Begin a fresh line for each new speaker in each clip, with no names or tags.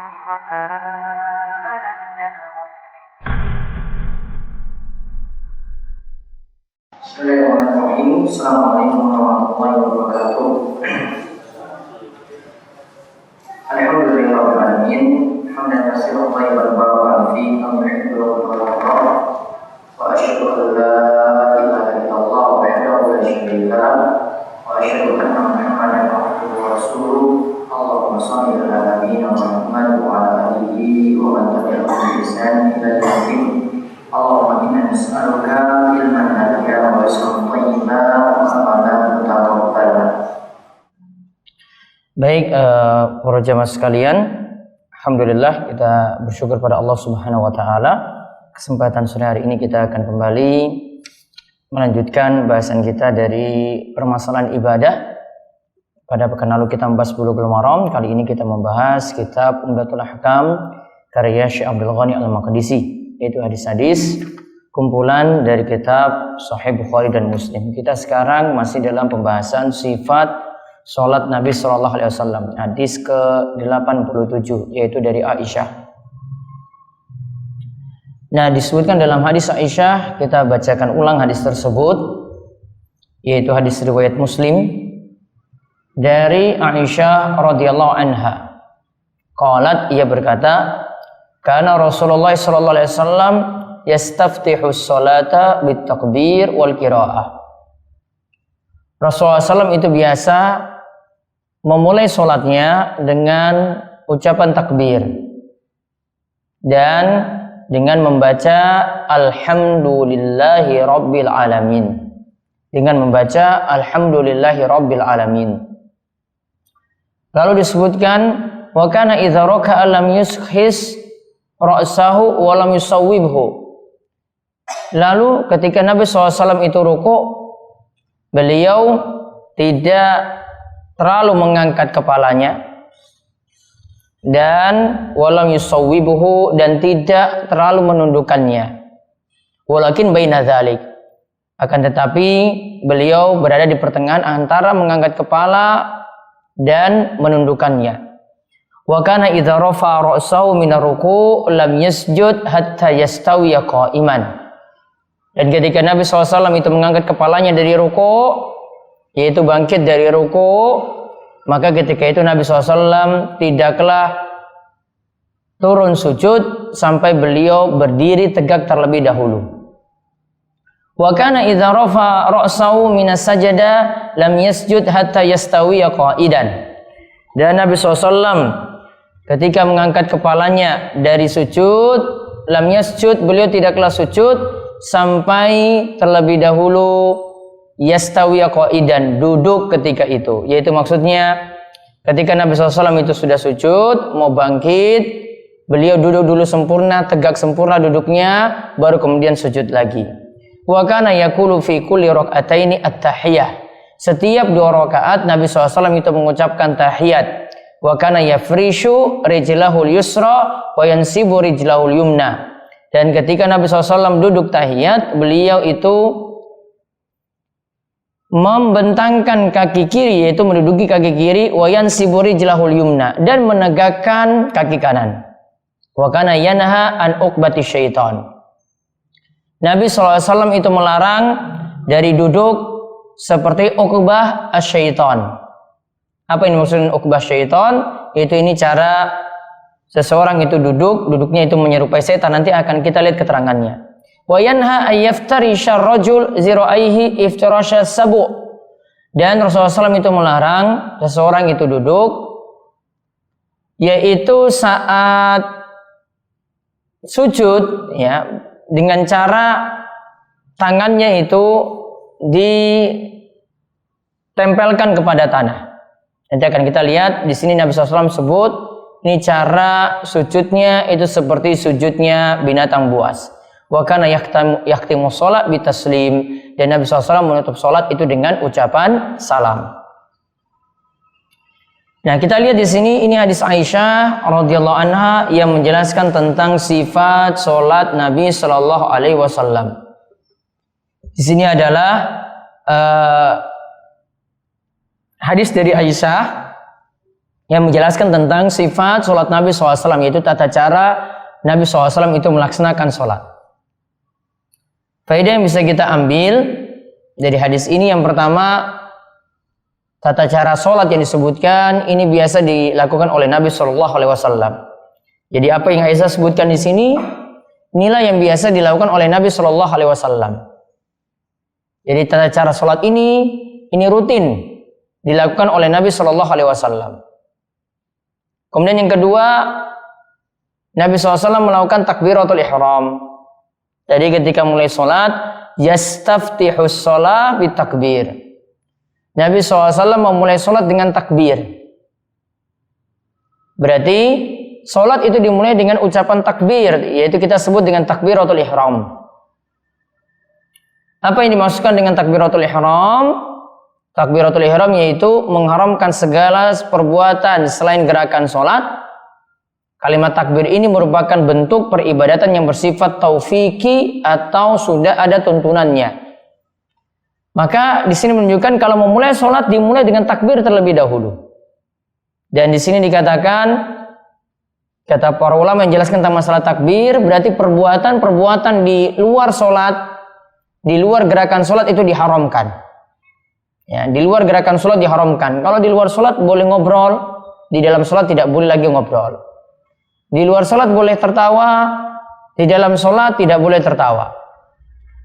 Bismillahirrahmanirrahim. Assalamualaikum warahmatullahi wabarakatuh. Alhamdulillahirabbil alamin. Hamdan katsiran thayyiban barakan fihi wa yuhibbul mutahharin. Wa asyhadu an la ilaha illallah wahdahu la syarika lahu wa asyhadu anna Muhammadan abduhu wa rasuluh. Allahumma shalli ala nabiyyina Muhammad wa ala alihi wa man tabi'ahum bi ihsan ila yaumil din. Allahumma inna nas'aluka ilman nafi'an wa rizqan thayyiban wa amalan mutaqabbalan.
Baik, para jamaah sekalian, alhamdulillah kita bersyukur pada Allah Subhanahu wa taala. Kesempatan sore hari ini kita akan kembali melanjutkan bahasan kita dari permasalahan ibadah. Pada pekan lalu kita membahas Bulughul Maram, kali ini kita membahas kitab Umdatul Ahkam karya Syekh Abdul Ghani Al-Maqdisi, yaitu hadis-hadis kumpulan dari kitab Sahih Bukhari dan Muslim. Kita sekarang masih dalam pembahasan sifat salat Nabi sallallahu alaihi wasallam, hadis ke-87, yaitu dari Aisyah. Nah, disebutkan dalam hadis Aisyah, kita bacakan ulang hadis tersebut, yaitu hadis riwayat Muslim dari Aisyah radhiyallahu anha. Qalat, ia berkata, kana Rasulullah sallallahu alaihi wasallam yastaftihu sholata bitakbir wal qiraah. Rasulullah SAW itu biasa memulai sholatnya dengan ucapan takbir dan dengan membaca alhamdulillahi rabbil alamin, dengan membaca alhamdulillahi rabbil alamin. Lalu disebutkan wa kana idza raka'a lam yushis ra'sahu wa lam yusawwibhu. Lalu ketika Nabi SAW itu ruku, beliau tidak terlalu mengangkat kepalanya dan walam yusawwibuhu, dan tidak terlalu menundukkannya. Walakin baina dzalik, akan tetapi beliau berada di pertengahan antara mengangkat kepala dan menundukkannya. Wa kana idza rafa'a ra'sahu min ar-ruku' lam yasjud hatta yastawiya qa'iman. Dan ketika Nabi SAW itu mengangkat kepalanya dari ruku', yaitu bangkit dari ruku', maka ketika itu Nabi SAW tidaklah turun sujud sampai beliau berdiri tegak terlebih dahulu. Wa kana idza rafa'a ra'sahu minas sajada lam yasjud hatta yastawiya qa'idan. Dan Nabi SAW ketika mengangkat kepalanya dari sujud, lam yasjud, beliau tidaklah sujud sampai terlebih dahulu yastawiya qa'idan, duduk ketika itu. Yaitu maksudnya ketika Nabi SAW itu sudah sujud, mau bangkit, beliau duduk dulu sempurna, tegak sempurna duduknya, baru kemudian sujud lagi. Wa kana yaqulu fi kulli rak'ataini at-tahiyah. Setiap 2 rakaat Nabi SAW itu mengucapkan tahiyat. Wa kana yafrishu rijlahul yusra wa yansibu rijlahul yumna. Dan ketika Nabi SAW duduk tahiyat, beliau itu membentangkan kaki kiri, yaitu menduduki kaki kiri, wa yansibu rijlahul yumna, dan menegakkan kaki kanan. Wa kana yanha an uqbati syaitan. Nabi SAW itu melarang dari duduk seperti uqbah asyaitan. Apa ini maksudnya uqbah syaitan? Itu ini cara seseorang itu duduknya itu menyerupai setan. Nanti akan kita lihat keterangannya. Wa yanha ayyaftarisha rajul zira'aihi iftirasha sabu'. Dan Rasulullah SAW itu melarang seseorang itu duduk, yaitu saat sujud, ya, dengan cara tangannya itu ditempelkan kepada tanah. Nanti akan kita lihat di sini Nabi SAW sebut ini cara sujudnya itu seperti sujudnya binatang buas. Wa kana yahtimu shalat bitaslim, dan Nabi SAW menutup salat itu dengan ucapan salam. Nah, kita lihat di sini ini hadis Aisyah radhiyallahu anha yang menjelaskan tentang sifat salat Nabi sallallahu alaihi wasallam. Di sini adalah hadis dari Aisyah yang menjelaskan tentang sifat sholat Nabi SAW, yaitu tata cara Nabi SAW itu melaksanakan sholat. Faedah yang bisa kita ambil dari hadis ini, yang pertama, tata cara sholat yang disebutkan ini biasa dilakukan oleh Nabi SAW. Jadi apa yang Aisyah sebutkan di sini, inilah yang biasa dilakukan oleh Nabi SAW. Jadi tata cara sholat ini rutin dilakukan oleh Nabi SAW. Kemudian yang kedua, Nabi SAW melakukan takbiratul ihram. Jadi ketika mulai sholat, yastaftihus sholat bitakbir. Nabi SAW memulai sholat dengan takbir. Berarti sholat itu dimulai dengan ucapan takbir, yaitu kita sebut dengan takbiratul ihram. Apa yang dimaksudkan dengan takbiratul ihram? Takbiratul ihram yaitu mengharamkan segala perbuatan selain gerakan sholat. Kalimat takbir ini merupakan bentuk peribadatan yang bersifat taufiki atau sudah ada tuntunannya. Maka di sini menunjukkan kalau memulai sholat dimulai dengan takbir terlebih dahulu. Dan di sini dikatakan, kata para ulama yang menjelaskan tentang masalah takbir, berarti perbuatan-perbuatan di luar sholat, di luar gerakan sholat itu diharamkan. Ya, di luar gerakan sholat diharamkan. Kalau di luar sholat boleh ngobrol, di dalam sholat tidak boleh lagi ngobrol. Di luar sholat boleh tertawa, di dalam sholat tidak boleh tertawa.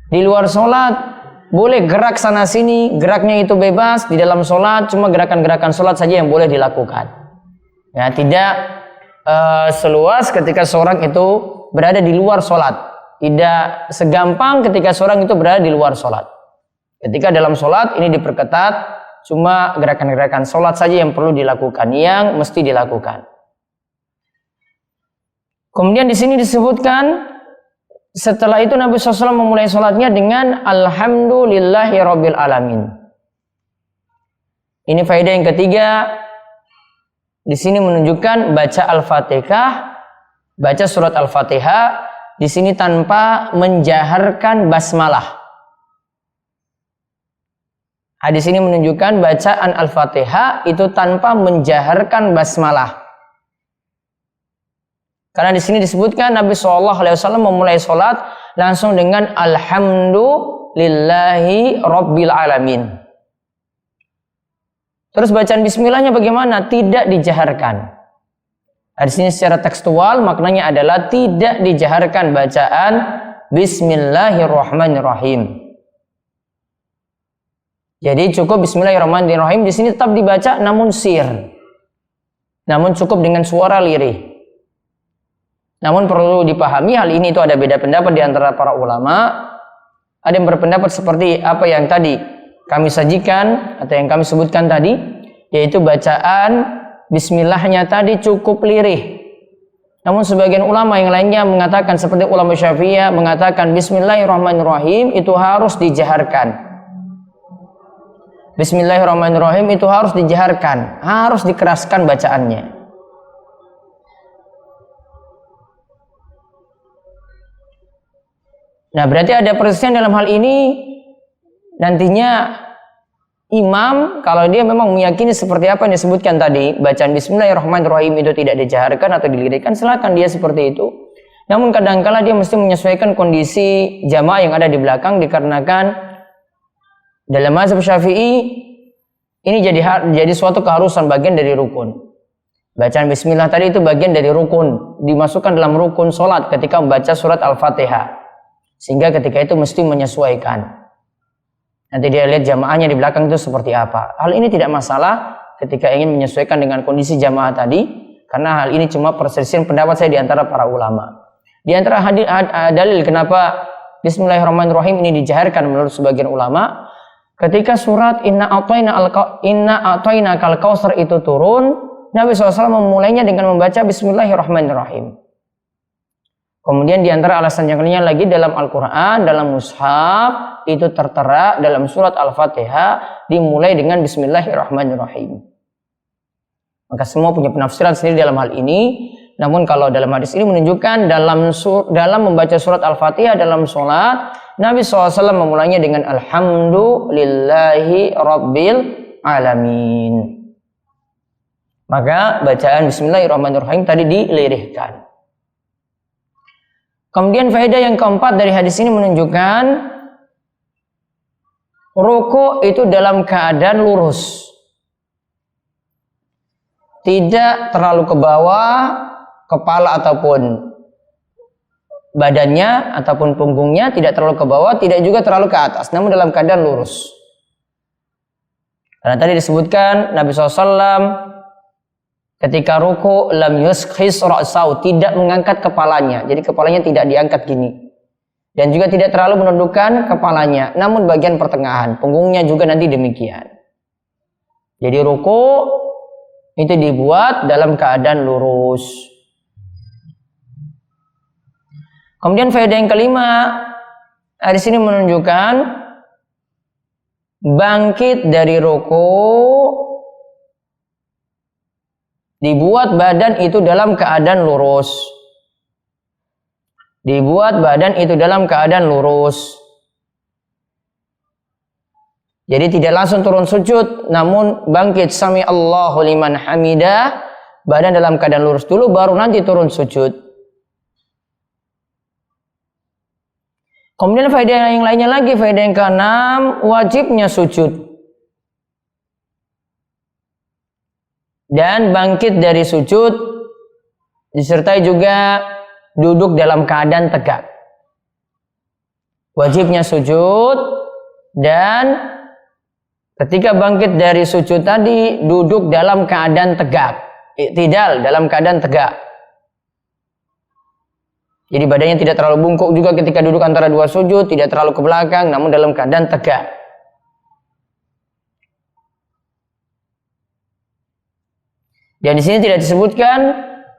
Di luar sholat boleh gerak sana sini, geraknya itu bebas. Di dalam sholat cuma gerakan-gerakan sholat saja yang boleh dilakukan. Ya, tidak seluas ketika seorang itu berada di luar sholat, tidak segampang ketika seorang itu berada di luar sholat. Ketika dalam sholat ini diperketat, cuma gerakan-gerakan sholat saja yang perlu dilakukan, yang mesti dilakukan. Kemudian di sini disebutkan setelah itu Nabi SAW memulai sholatnya dengan alhamdulillahi rabbil alamin. Ini faedah yang ketiga. Di sini menunjukkan baca Al-Fatihah, baca surat Al-Fatihah di sini tanpa menjaharkan basmalah. Hadis ini menunjukkan bacaan Al-Fatihah itu tanpa menjaharkan basmalah. Karena di sini disebutkan Nabi SAW memulai sholat langsung dengan alhamdulillahi rabbil alamin. Terus bacaan bismillahnya bagaimana? Tidak dijaharkan. Di sini secara tekstual maknanya adalah tidak dijaharkan bacaan bismillahirrahmanirrahim. Jadi cukup bismillahirrahmanirrahim di sini tetap dibaca namun sir. Namun cukup dengan suara lirih. Namun perlu dipahami hal ini itu ada beda pendapat di antara para ulama. Ada yang berpendapat seperti apa yang tadi kami sajikan atau yang kami sebutkan tadi, yaitu bacaan bismillahnya tadi cukup lirih. Namun sebagian ulama yang lainnya mengatakan seperti ulama Syafi'iyah mengatakan bismillahirrahmanirrahim itu harus dijaharkan. Bismillahirrahmanirrahim itu harus dijaharkan, harus dikeraskan bacaannya. Nah, berarti ada perselisihan dalam hal ini. Nantinya imam kalau dia memang meyakini seperti apa yang disebutkan tadi, bacaan bismillahirrahmanirrahim itu tidak dijaharkan atau dilirihkan, silakan dia seperti itu. Namun kadangkala dia mesti menyesuaikan kondisi jamaah yang ada di belakang, dikarenakan dalam mazhab Syafi'i ini jadi suatu keharusan, bagian dari rukun. Bacaan bismillah tadi itu bagian dari rukun, dimasukkan dalam rukun sholat ketika membaca surat Al-Fatihah. Sehingga ketika itu mesti menyesuaikan. Nanti dia lihat jamaahnya di belakang itu seperti apa. Hal ini tidak masalah ketika ingin menyesuaikan dengan kondisi jamaah tadi, karena hal ini cuma perselisihan pendapat saya di antara para ulama. Di antara dalil kenapa bismillahirrahmanirrahim ini dijaharkan menurut sebagian ulama, ketika surat Inna a'tainakal kautsar itu turun, Nabi SAW memulainya dengan membaca bismillahirrahmanirrahim. Kemudian di antara alasan yang lainnya lagi dalam Al-Quran, dalam mushaf itu tertera dalam surat Al-Fatihah dimulai dengan bismillahirrahmanirrahim. Maka semua punya penafsiran sendiri dalam hal ini. Namun kalau dalam hadis ini menunjukkan dalam membaca surat Al-Fatihah dalam sholat, Nabi SAW memulainya dengan alhamdulillahi rabbil alamin. Maka bacaan Bismillahirrahmanirrahim tadi dilirihkan. Kemudian faedah yang keempat dari hadis ini menunjukkan ruku itu dalam keadaan lurus. Tidak terlalu ke bawah, kepala ataupun badannya ataupun punggungnya tidak terlalu ke bawah, tidak juga terlalu ke atas, namun dalam keadaan lurus. Karena tadi disebutkan Nabi SAW ketika ruku lam yuskhis ra'sahu, tidak mengangkat kepalanya. Jadi kepalanya tidak diangkat gini. Dan juga tidak terlalu menundukkan kepalanya, namun bagian pertengahan, punggungnya juga nanti demikian. Jadi ruku itu dibuat dalam keadaan lurus. Kemudian faedah yang kelima, di sini menunjukkan bangkit dari ruku dibuat badan itu dalam keadaan lurus. Dibuat badan itu dalam keadaan lurus. Jadi tidak langsung turun sujud, namun bangkit sami Allahu liman hamidah, badan dalam keadaan lurus dulu baru nanti turun sujud. Kemudian faedah yang lainnya lagi, faedah yang keenam, wajibnya sujud. Dan bangkit dari sujud disertai juga duduk dalam keadaan tegak. Wajibnya sujud dan ketika bangkit dari sujud tadi duduk dalam keadaan tegak, i'tidal, dalam keadaan tegak. Jadi badannya tidak terlalu bungkuk juga ketika duduk antara dua sujud, tidak terlalu ke belakang, namun dalam keadaan tegak. Dan di sini tidak disebutkan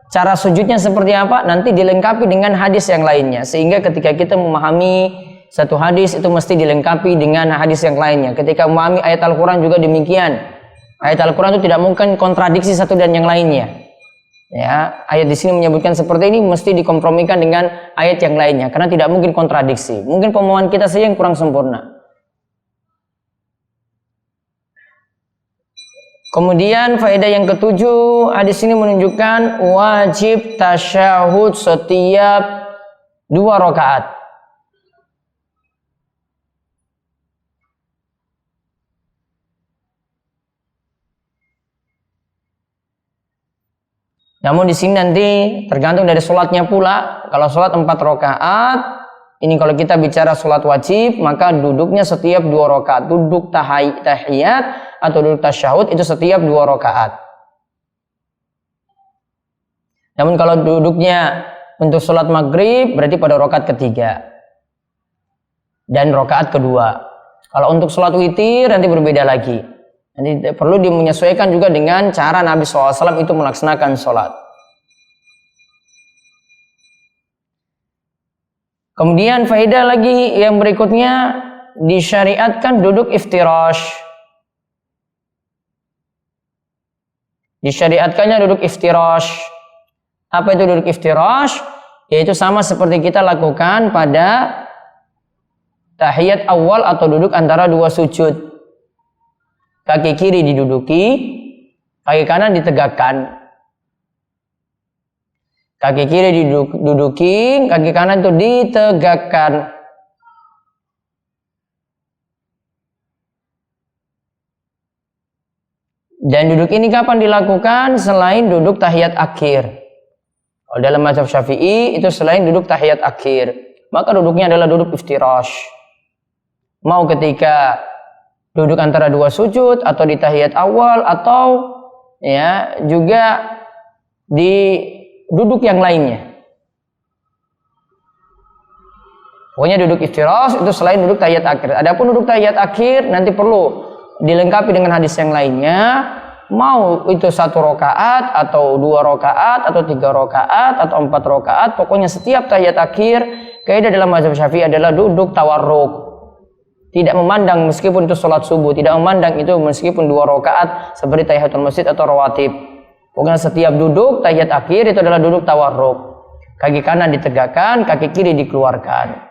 cara sujudnya seperti apa, nanti dilengkapi dengan hadis yang lainnya. Sehingga ketika kita memahami satu hadis itu mesti dilengkapi dengan hadis yang lainnya. Ketika memahami ayat Al-Quran juga demikian. Ayat Al-Quran itu tidak mungkin kontradiksi satu dan yang lainnya. Ya, ayat di sini menyebutkan seperti ini mesti dikompromikan dengan ayat yang lainnya karena tidak mungkin kontradiksi. Mungkin pemahaman kita saja yang kurang sempurna. Kemudian faedah yang ketujuh, hadis ini menunjukkan wajib tasyahud setiap 2 rakaat. Namun di sini nanti tergantung dari sholatnya pula. Kalau sholat 4 rakaat, ini kalau kita bicara sholat wajib, maka duduknya setiap 2 rakaat. Duduk tahiyat atau duduk tasyahud itu setiap 2 rakaat. Namun kalau duduknya untuk sholat maghrib berarti pada rakaat ketiga dan rakaat kedua. Kalau untuk sholat witir nanti berbeda lagi. Nanti perlu menyesuaikan juga dengan cara Nabi SAW itu melaksanakan sholat. Kemudian faedah lagi yang berikutnya, disyariatkan duduk iftirash. Disyariatkannya duduk iftirash. Apa itu duduk iftirash? Yaitu sama seperti kita lakukan pada tahiyat awal atau duduk antara 2 sujud. Kaki kiri diduduki, kaki kanan ditegakkan. Kaki kiri diduduki, kaki kanan itu ditegakkan. Dan duduk ini kapan dilakukan? Selain duduk tahiyat akhir. Kalau dalam mazhab Syafi'i itu selain duduk tahiyat akhir, maka duduknya adalah duduk iftirash. Mau ketika duduk antara 2 sujud atau di tahiyat awal atau ya juga di duduk yang lainnya. Pokoknya duduk iftirash itu selain duduk tahiyat akhir. Adapun duduk tahiyat akhir nanti perlu dilengkapi dengan hadis yang lainnya. Mau itu 1 rakaat atau 2 rakaat atau 3 rakaat atau 4 rakaat, pokoknya setiap tahiyat akhir kaidah dalam mazhab Syafi'i adalah duduk tawarruk. Tidak memandang meskipun itu sholat subuh, tidak memandang itu meskipun 2 rakaat seperti tahiyatul masjid atau rawatib. Pokoknya setiap duduk tahiyat akhir itu adalah duduk tawarruk. Kaki kanan ditegakkan, kaki kiri dikeluarkan.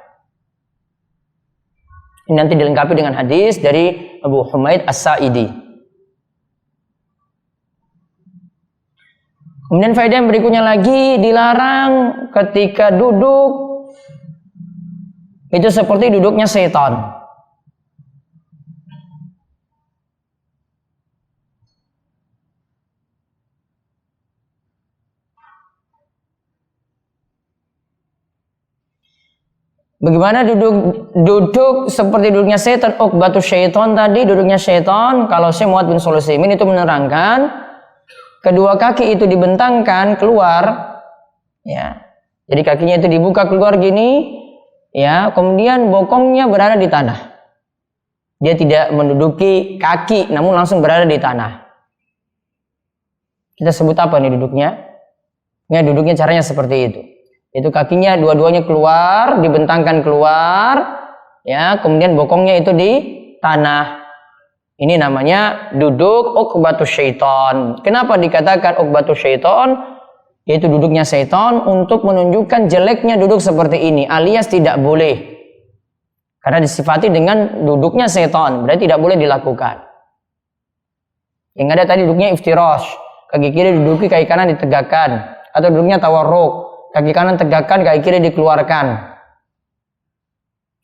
Ini nanti dilengkapi dengan hadis dari Abu Humaid As-Sa'idi. Kemudian faedah yang berikutnya lagi, dilarang ketika duduk itu seperti duduknya setan. Bagaimana duduk seperti duduknya setan? Uqbatu syaitan tadi, duduknya setan. Kalau Syekh Muhammad bin Shalih Al-Utsaimin itu menerangkan, kedua kaki itu dibentangkan keluar, ya. Jadi kakinya itu dibuka keluar gini, ya. Kemudian bokongnya berada di tanah. Dia tidak menduduki kaki, namun langsung berada di tanah. Kita sebut apa nih duduknya? Ya, duduknya caranya seperti itu. Itu kakinya dua-duanya keluar, dibentangkan keluar, ya, kemudian bokongnya itu di tanah. Ini namanya duduk uqbatus syaitan. Kenapa dikatakan uqbatus syaitan? Yaitu duduknya syaitan untuk menunjukkan jeleknya duduk seperti ini, alias tidak boleh. Karena disifati dengan duduknya syaitan, berarti tidak boleh dilakukan. Yang ada tadi duduknya iftirash, kaki kiri diduduki, kaki kanan ditegakkan, atau duduknya tawarruk. Kaki kanan tegakkan, kaki kiri dikeluarkan.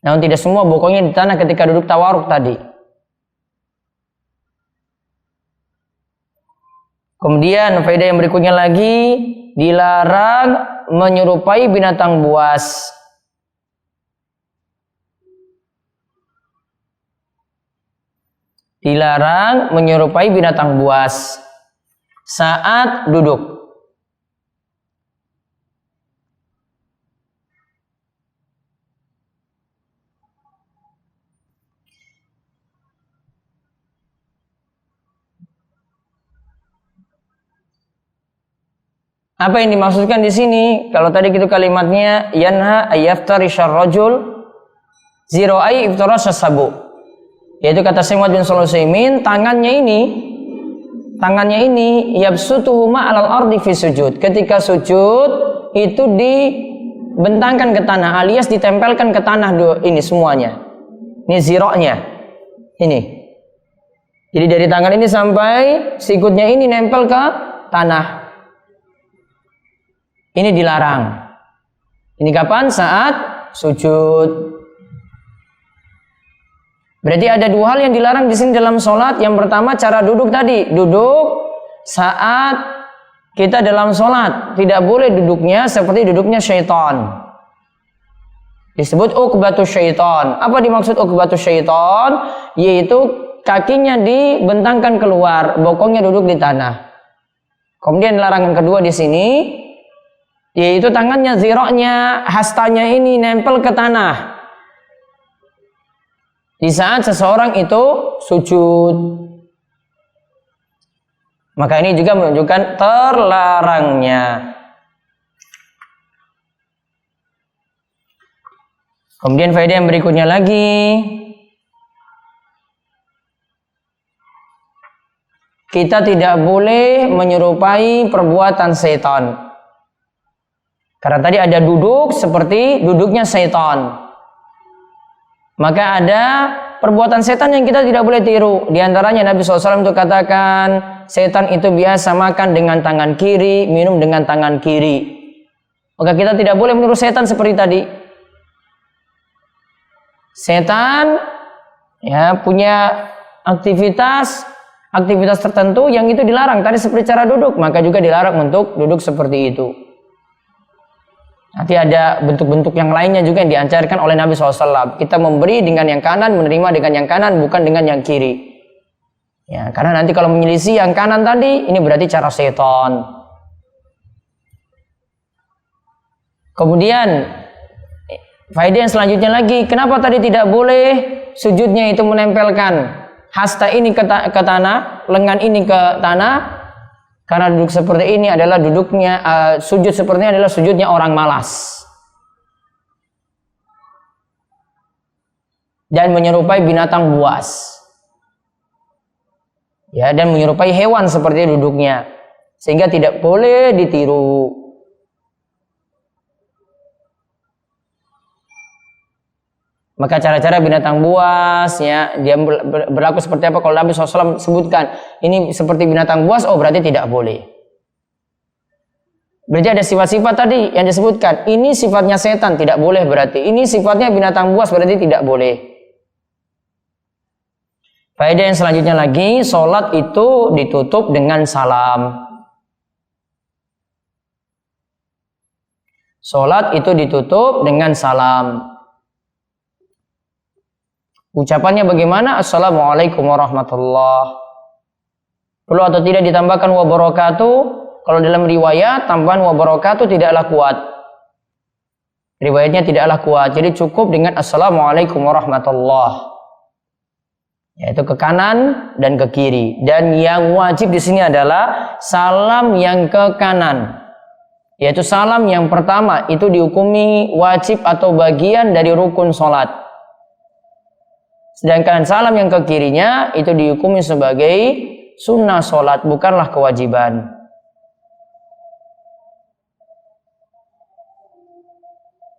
Namun tidak semua bokongnya di tanah ketika duduk tawaruk tadi. Kemudian faedah yang berikutnya lagi, dilarang menyerupai binatang buas. Dilarang menyerupai binatang buas saat duduk. Apa yang dimaksudkan di sini? Kalau tadi gitu kalimatnya yanha ayaftarishar rajul zirai iftaras sabu. Yaitu kata Syekh Muhammad bin Shalih Al-Utsaimin, tangannya ini yabsutuhuma 'alal ardi fi sujud. Ketika sujud itu dibentangkan ke tanah alias ditempelkan ke tanah ini semuanya. Ini zira'nya. Ini. Jadi dari tangan ini sampai sikutnya ini nempel ke tanah. Ini dilarang. Ini kapan? Saat sujud. Berarti ada dua hal yang dilarang di sini dalam sholat. Yang pertama cara duduk tadi. Duduk saat kita dalam sholat. Tidak boleh duduknya seperti duduknya syaitan. Disebut uqbatus syaitan. Apa dimaksud uqbatus syaitan? Yaitu kakinya dibentangkan keluar, bokongnya duduk di tanah. Kemudian larangan kedua di sini, yaitu tangannya, zira'nya, hastanya ini nempel ke tanah di saat seseorang itu sujud. Maka ini juga menunjukkan terlarangnya. Kemudian faedah yang berikutnya lagi, kita tidak boleh menyerupai perbuatan setan. Karena tadi ada duduk seperti duduknya setan. Maka ada perbuatan setan yang kita tidak boleh tiru. Di antaranya Nabi SAW itu katakan, setan itu biasa makan dengan tangan kiri, minum dengan tangan kiri. Maka kita tidak boleh meniru setan seperti tadi. Setan ya punya aktivitas tertentu yang itu dilarang. Tadi seperti cara duduk, maka juga dilarang untuk duduk seperti itu. Nanti ada bentuk-bentuk yang lainnya juga yang diajarkan oleh Nabi SAW. Kita memberi dengan yang kanan, menerima dengan yang kanan, bukan dengan yang kiri. Ya, karena nanti kalau menyelisih yang kanan tadi, ini berarti cara setan. Kemudian, faedah yang selanjutnya lagi, kenapa tadi tidak boleh sujudnya itu menempelkan hasta ini ke tanah, lengan ini ke tanah? Karena duduk seperti ini adalah duduknya, sujud seperti ini adalah sujudnya orang malas. Dan menyerupai binatang buas. Ya, dan menyerupai hewan seperti duduknya. Sehingga tidak boleh ditiru. Maka cara-cara binatang buas, ya, dia berlaku seperti apa? Kalau Nabi SAW sebutkan ini seperti binatang buas, oh berarti tidak boleh. Berarti ada sifat-sifat tadi yang disebutkan. Ini sifatnya setan, tidak boleh berarti. Ini sifatnya binatang buas, berarti tidak boleh. Faedah yang selanjutnya lagi, sholat itu ditutup dengan salam. Sholat itu ditutup dengan salam. Ucapannya bagaimana? Assalamualaikum warahmatullahi. Perlu atau tidak ditambahkan wabarakatuh? Kalau dalam riwayat tambahan wabarakatuh tidaklah kuat. Riwayatnya tidaklah kuat. Jadi cukup dengan assalamualaikum warahmatullahi. Yaitu ke kanan dan ke kiri. Dan yang wajib di sini adalah salam yang ke kanan. Yaitu salam yang pertama itu dihukumi wajib atau bagian dari rukun sholat. Sedangkan salam yang ke kirinya itu dihukumi sebagai sunnah sholat, bukanlah kewajiban.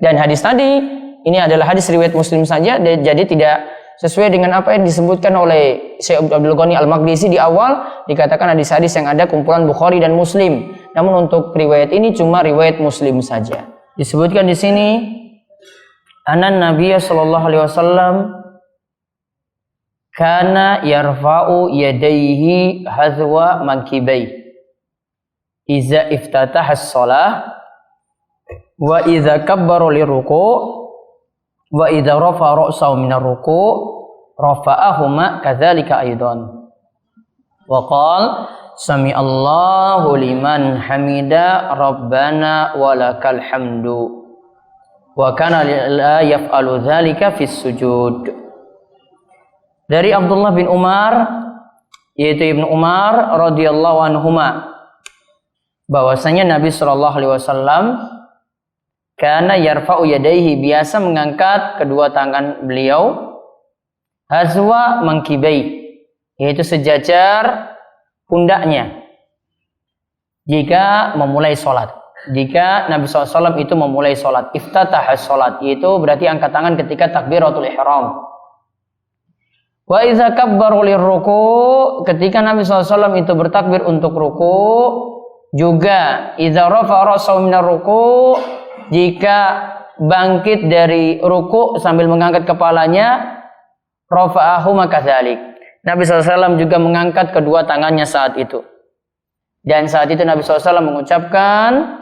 Dan hadis tadi, ini adalah hadis riwayat Muslim saja, jadi tidak sesuai dengan apa yang disebutkan oleh Syekh Abdul Ghani Al-Maqdisi di awal, dikatakan hadis-hadis yang ada kumpulan Bukhari dan Muslim. Namun untuk riwayat ini cuma riwayat Muslim saja. Disebutkan di sini, Anan Nabiya sallallahu alaihi wasallam kana yarfa'u yadayhi hazwa mankibai iza iftataha as-shalah wa iza kabbara liruku' wa iza rafa'a ra'sahu min ar-ruku' rafa'ahuma kadzalika aidan wa qala sami Allahu liman hamida rabbana walakal hamdu wa kana la yaf'alu dzalika fis sujud. Dari Abdullah bin Umar, yaitu Ibnu Umar radhiyallahu anhuma, bahwasanya Nabi sallallahu alaihi wasallam kana yarfa'u yadayhi, biasa mengangkat kedua tangan beliau, hazwa mankibai, yaitu sejajar pundaknya jika memulai sholat. Jika Nabi SAW itu memulai sholat, iftatah sholat, yaitu berarti angkat tangan ketika takbiratul ihram. Wa iza kabbaru lirruku, ketika Nabi SAW itu bertakbir untuk ruku, juga iza rafa'a ra'sahu minar ruku, jika bangkit dari ruku sambil mengangkat kepalanya, rafa'ahu makadzalik, Nabi SAW juga mengangkat kedua tangannya saat itu. Dan saat itu Nabi SAW mengucapkan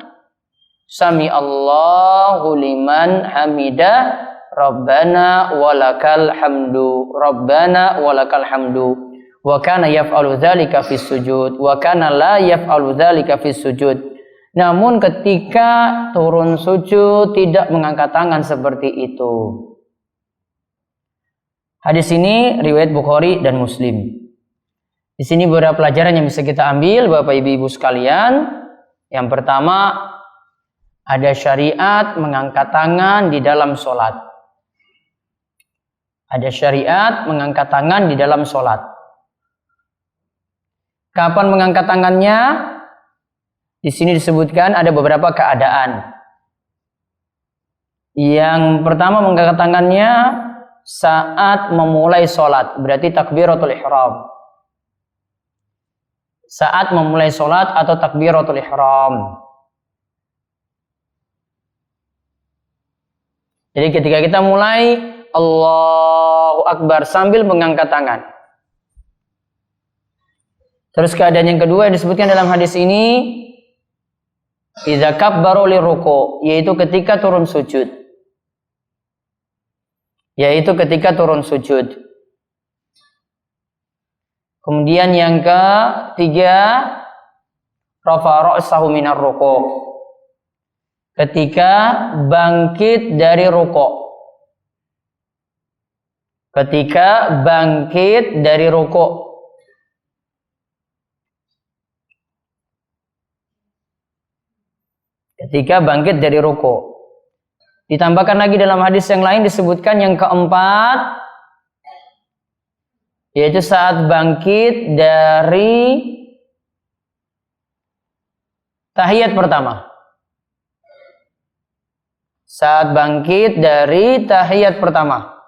sami Allahu liman hamidah Rabbana walakal hamdu, Rabbana walakal hamdu, wa kana yaf'alu dzalika fis sujud, wa kana la yaf'alu dzalika fis sujud. Namun ketika turun sujud tidak mengangkat tangan seperti itu. Hadis ini riwayat Bukhari dan Muslim. Di sini beberapa pelajaran yang bisa kita ambil Bapak Ibu sekalian. Yang pertama, ada syariat mengangkat tangan di dalam sholat. Ada syariat mengangkat tangan di dalam sholat. Kapan mengangkat tangannya? Di sini disebutkan ada beberapa keadaan. Yang pertama mengangkat tangannya saat memulai sholat, berarti takbiratul ihram. Saat memulai sholat atau takbiratul ihram. Jadi ketika kita mulai Allahu Akbar sambil mengangkat tangan. Terus keadaan yang kedua yang disebutkan dalam hadis ini, idza kabbaru liruku, yaitu ketika turun sujud. Yaitu ketika turun sujud. Kemudian yang ketiga, rafa'a ra'sahu minar ruku', ketika bangkit dari ruku'. Ketika bangkit dari ruku'. Ketika bangkit dari ruku'. Ditambahkan lagi dalam hadis yang lain disebutkan yang keempat, yaitu saat bangkit dari tahiyat pertama. Saat bangkit dari tahiyat pertama.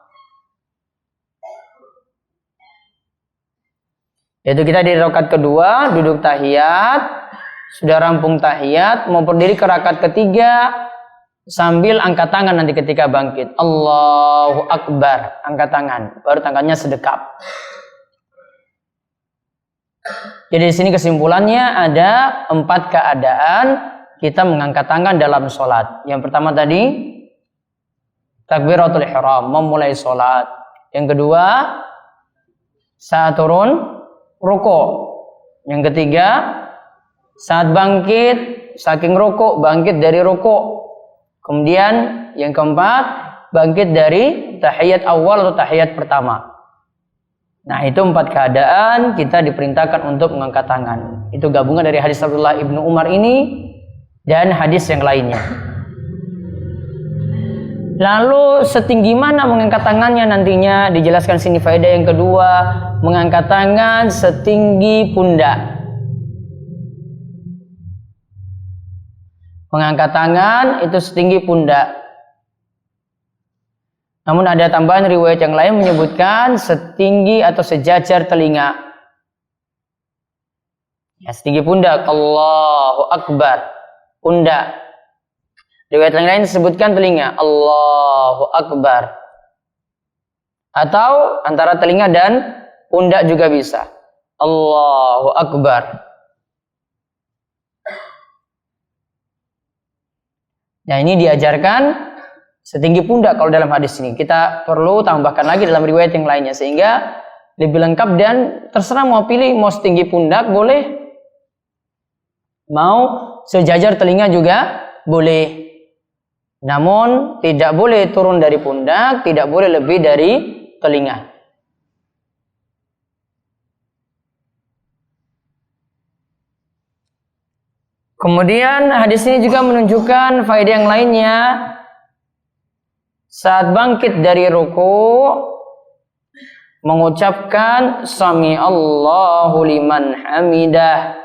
Yaitu kita di rakaat kedua duduk tahiyat, sudah rampung tahiyat, mau berdiri ke rakaat ketiga sambil angkat tangan nanti ketika bangkit. Allahu Akbar, angkat tangan, baru tangannya sedekap. Jadi di sini kesimpulannya ada 4 keadaan kita mengangkat tangan dalam sholat. Yang pertama tadi takbiratul ihram, memulai sholat. Yang kedua saat turun rukuk. Yang ketiga saat bangkit, saking rukuk, bangkit dari rukuk. Kemudian yang keempat, bangkit dari tahiyat awal atau tahiyat pertama. Nah, itu 4 keadaan kita diperintahkan untuk mengangkat tangan. Itu gabungan dari hadis Abdullah ibnu Umar ini dan hadis yang lainnya. Lalu setinggi mana mengangkat tangannya nantinya? Dijelaskan sini faedah yang kedua, mengangkat tangan setinggi pundak. Mengangkat tangan itu setinggi pundak. Namun ada tambahan riwayat yang lain menyebutkan setinggi atau sejajar telinga. Ya, setinggi pundak. Allahu Akbar. Pundak. Riwayat yang lain disebutkan telinga. Allahu Akbar. Atau antara telinga dan pundak juga bisa. Allahu Akbar. Nah, ini diajarkan setinggi pundak kalau dalam hadis ini. Kita perlu tambahkan lagi dalam riwayat yang lainnya sehingga lebih lengkap dan terserah mau pilih mau setinggi pundak boleh, mau sejajar telinga juga boleh. Namun tidak boleh turun dari pundak, tidak boleh lebih dari telinga. Kemudian hadis ini juga menunjukkan faedah yang lainnya. Saat bangkit dari ruku mengucapkan Sami Allahu liman hamidah,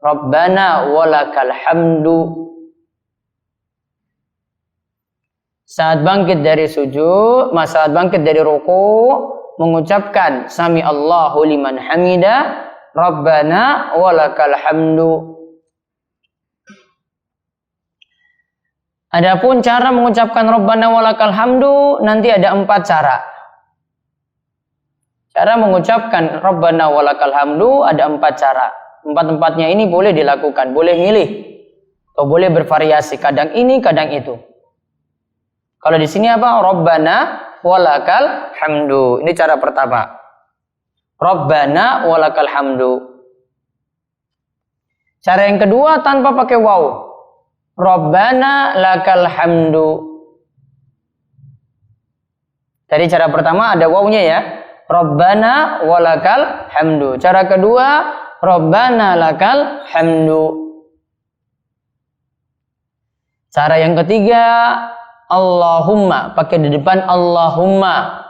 Rabbana walakal hamdu. Saat bangkit dari sujud, saat bangkit dari ruku mengucapkan Sami Allahu liman hamidah, Rabbana walakal hamdu. Adapun cara mengucapkan Rabbana walakal hamdu nanti ada 4 cara. Cara mengucapkan Rabbana walakal hamdu ada 4 cara. 4-4-nya ini boleh dilakukan, boleh milih atau boleh bervariasi, kadang ini, kadang itu. Kalau di sini apa? Rabbana walakal hamdu. Ini cara pertama. Rabbana walakal hamdu. Cara yang kedua tanpa pakai waw. Rabbana lakal hamdu. Tadi cara pertama ada wawunya ya. Rabbana walakal hamdu. Cara kedua Rabbana lakal hamdu. Cara yang ketiga Allahumma, pakai di depan Allahumma.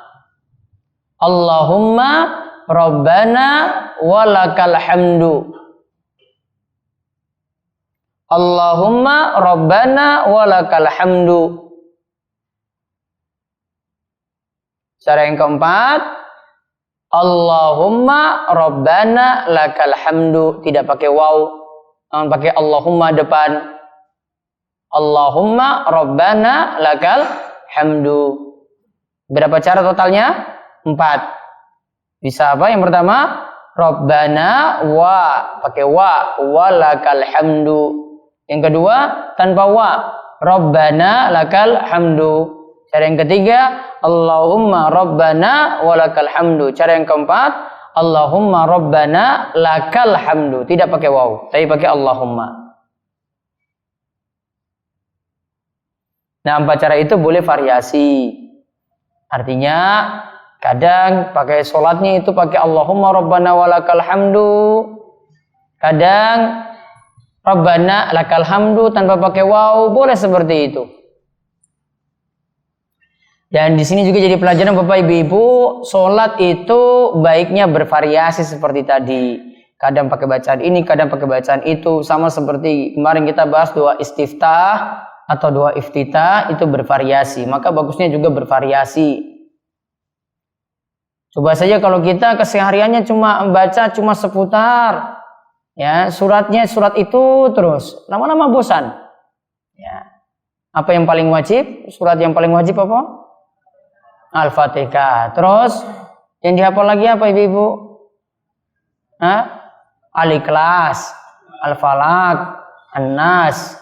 Allahumma Rabbana walakal hamdu. Allahumma Rabbana walakal hamdu. Cara yang keempat Allahumma Rabbana lakal hamdu. Tidak pakai waw, namun pakai Allahumma depan. Allahumma Rabbana lakal hamdu. Berapa cara totalnya? 4. Bisa apa? Yang pertama Rabbana wa, pakai wa, walakal hamdu. Yang kedua tanpa wa, Rabbana lakal hamdu. Cara yang ketiga Allahumma Rabbana walakal hamdu. Cara yang keempat Allahumma Rabbana lakal hamdu. Tidak pakai waw, tapi pakai Allahumma. Nah, 4 cara itu boleh variasi. Artinya kadang pakai sholatnya itu pakai Allahumma Rabbana walakal hamdu. Kadang Rabbana lakal hamdu tanpa pakai waw, boleh seperti itu. Dan di sini juga jadi pelajaran Bapak Ibu, sholat itu baiknya bervariasi seperti tadi. Kadang pakai bacaan ini, kadang pakai bacaan itu. Sama seperti kemarin kita bahas doa istiftah atau doa iftitah itu bervariasi. Maka bagusnya juga bervariasi. Coba saja kalau kita kesehariannya cuma membaca cuma seputar Ya, surat itu terus. Lama-lama bosan. Ya. Apa yang paling wajib? Surat yang paling wajib apa? Al-Fatihah. Terus yang dihafal lagi apa Ibu-ibu? Al-Ikhlas, Al-Falaq, An-Nas,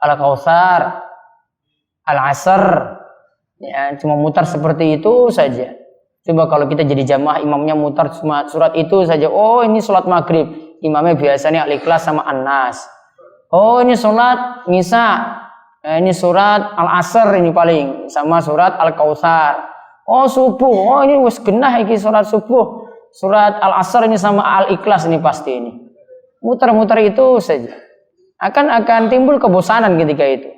Al-Kautsar, Al-Asr. Ya, cuma mutar seperti itu saja. Coba kalau kita jadi jamaah imamnya mutar cuma surat itu saja. Oh, ini sholat maghrib. Imamnya biasanya Al-Ikhlas sama An-Nas. Oh, ini sholat Nisa. Ini surat Al-Asr ini paling sama surat Al-Kautsar. Oh, subuh. Oh, ini wis genah iki surat subuh. Surat Al-Asr ini sama Al-Ikhlas ini pasti ini. Muter-muter itu saja. Akan timbul kebosanan ketika itu.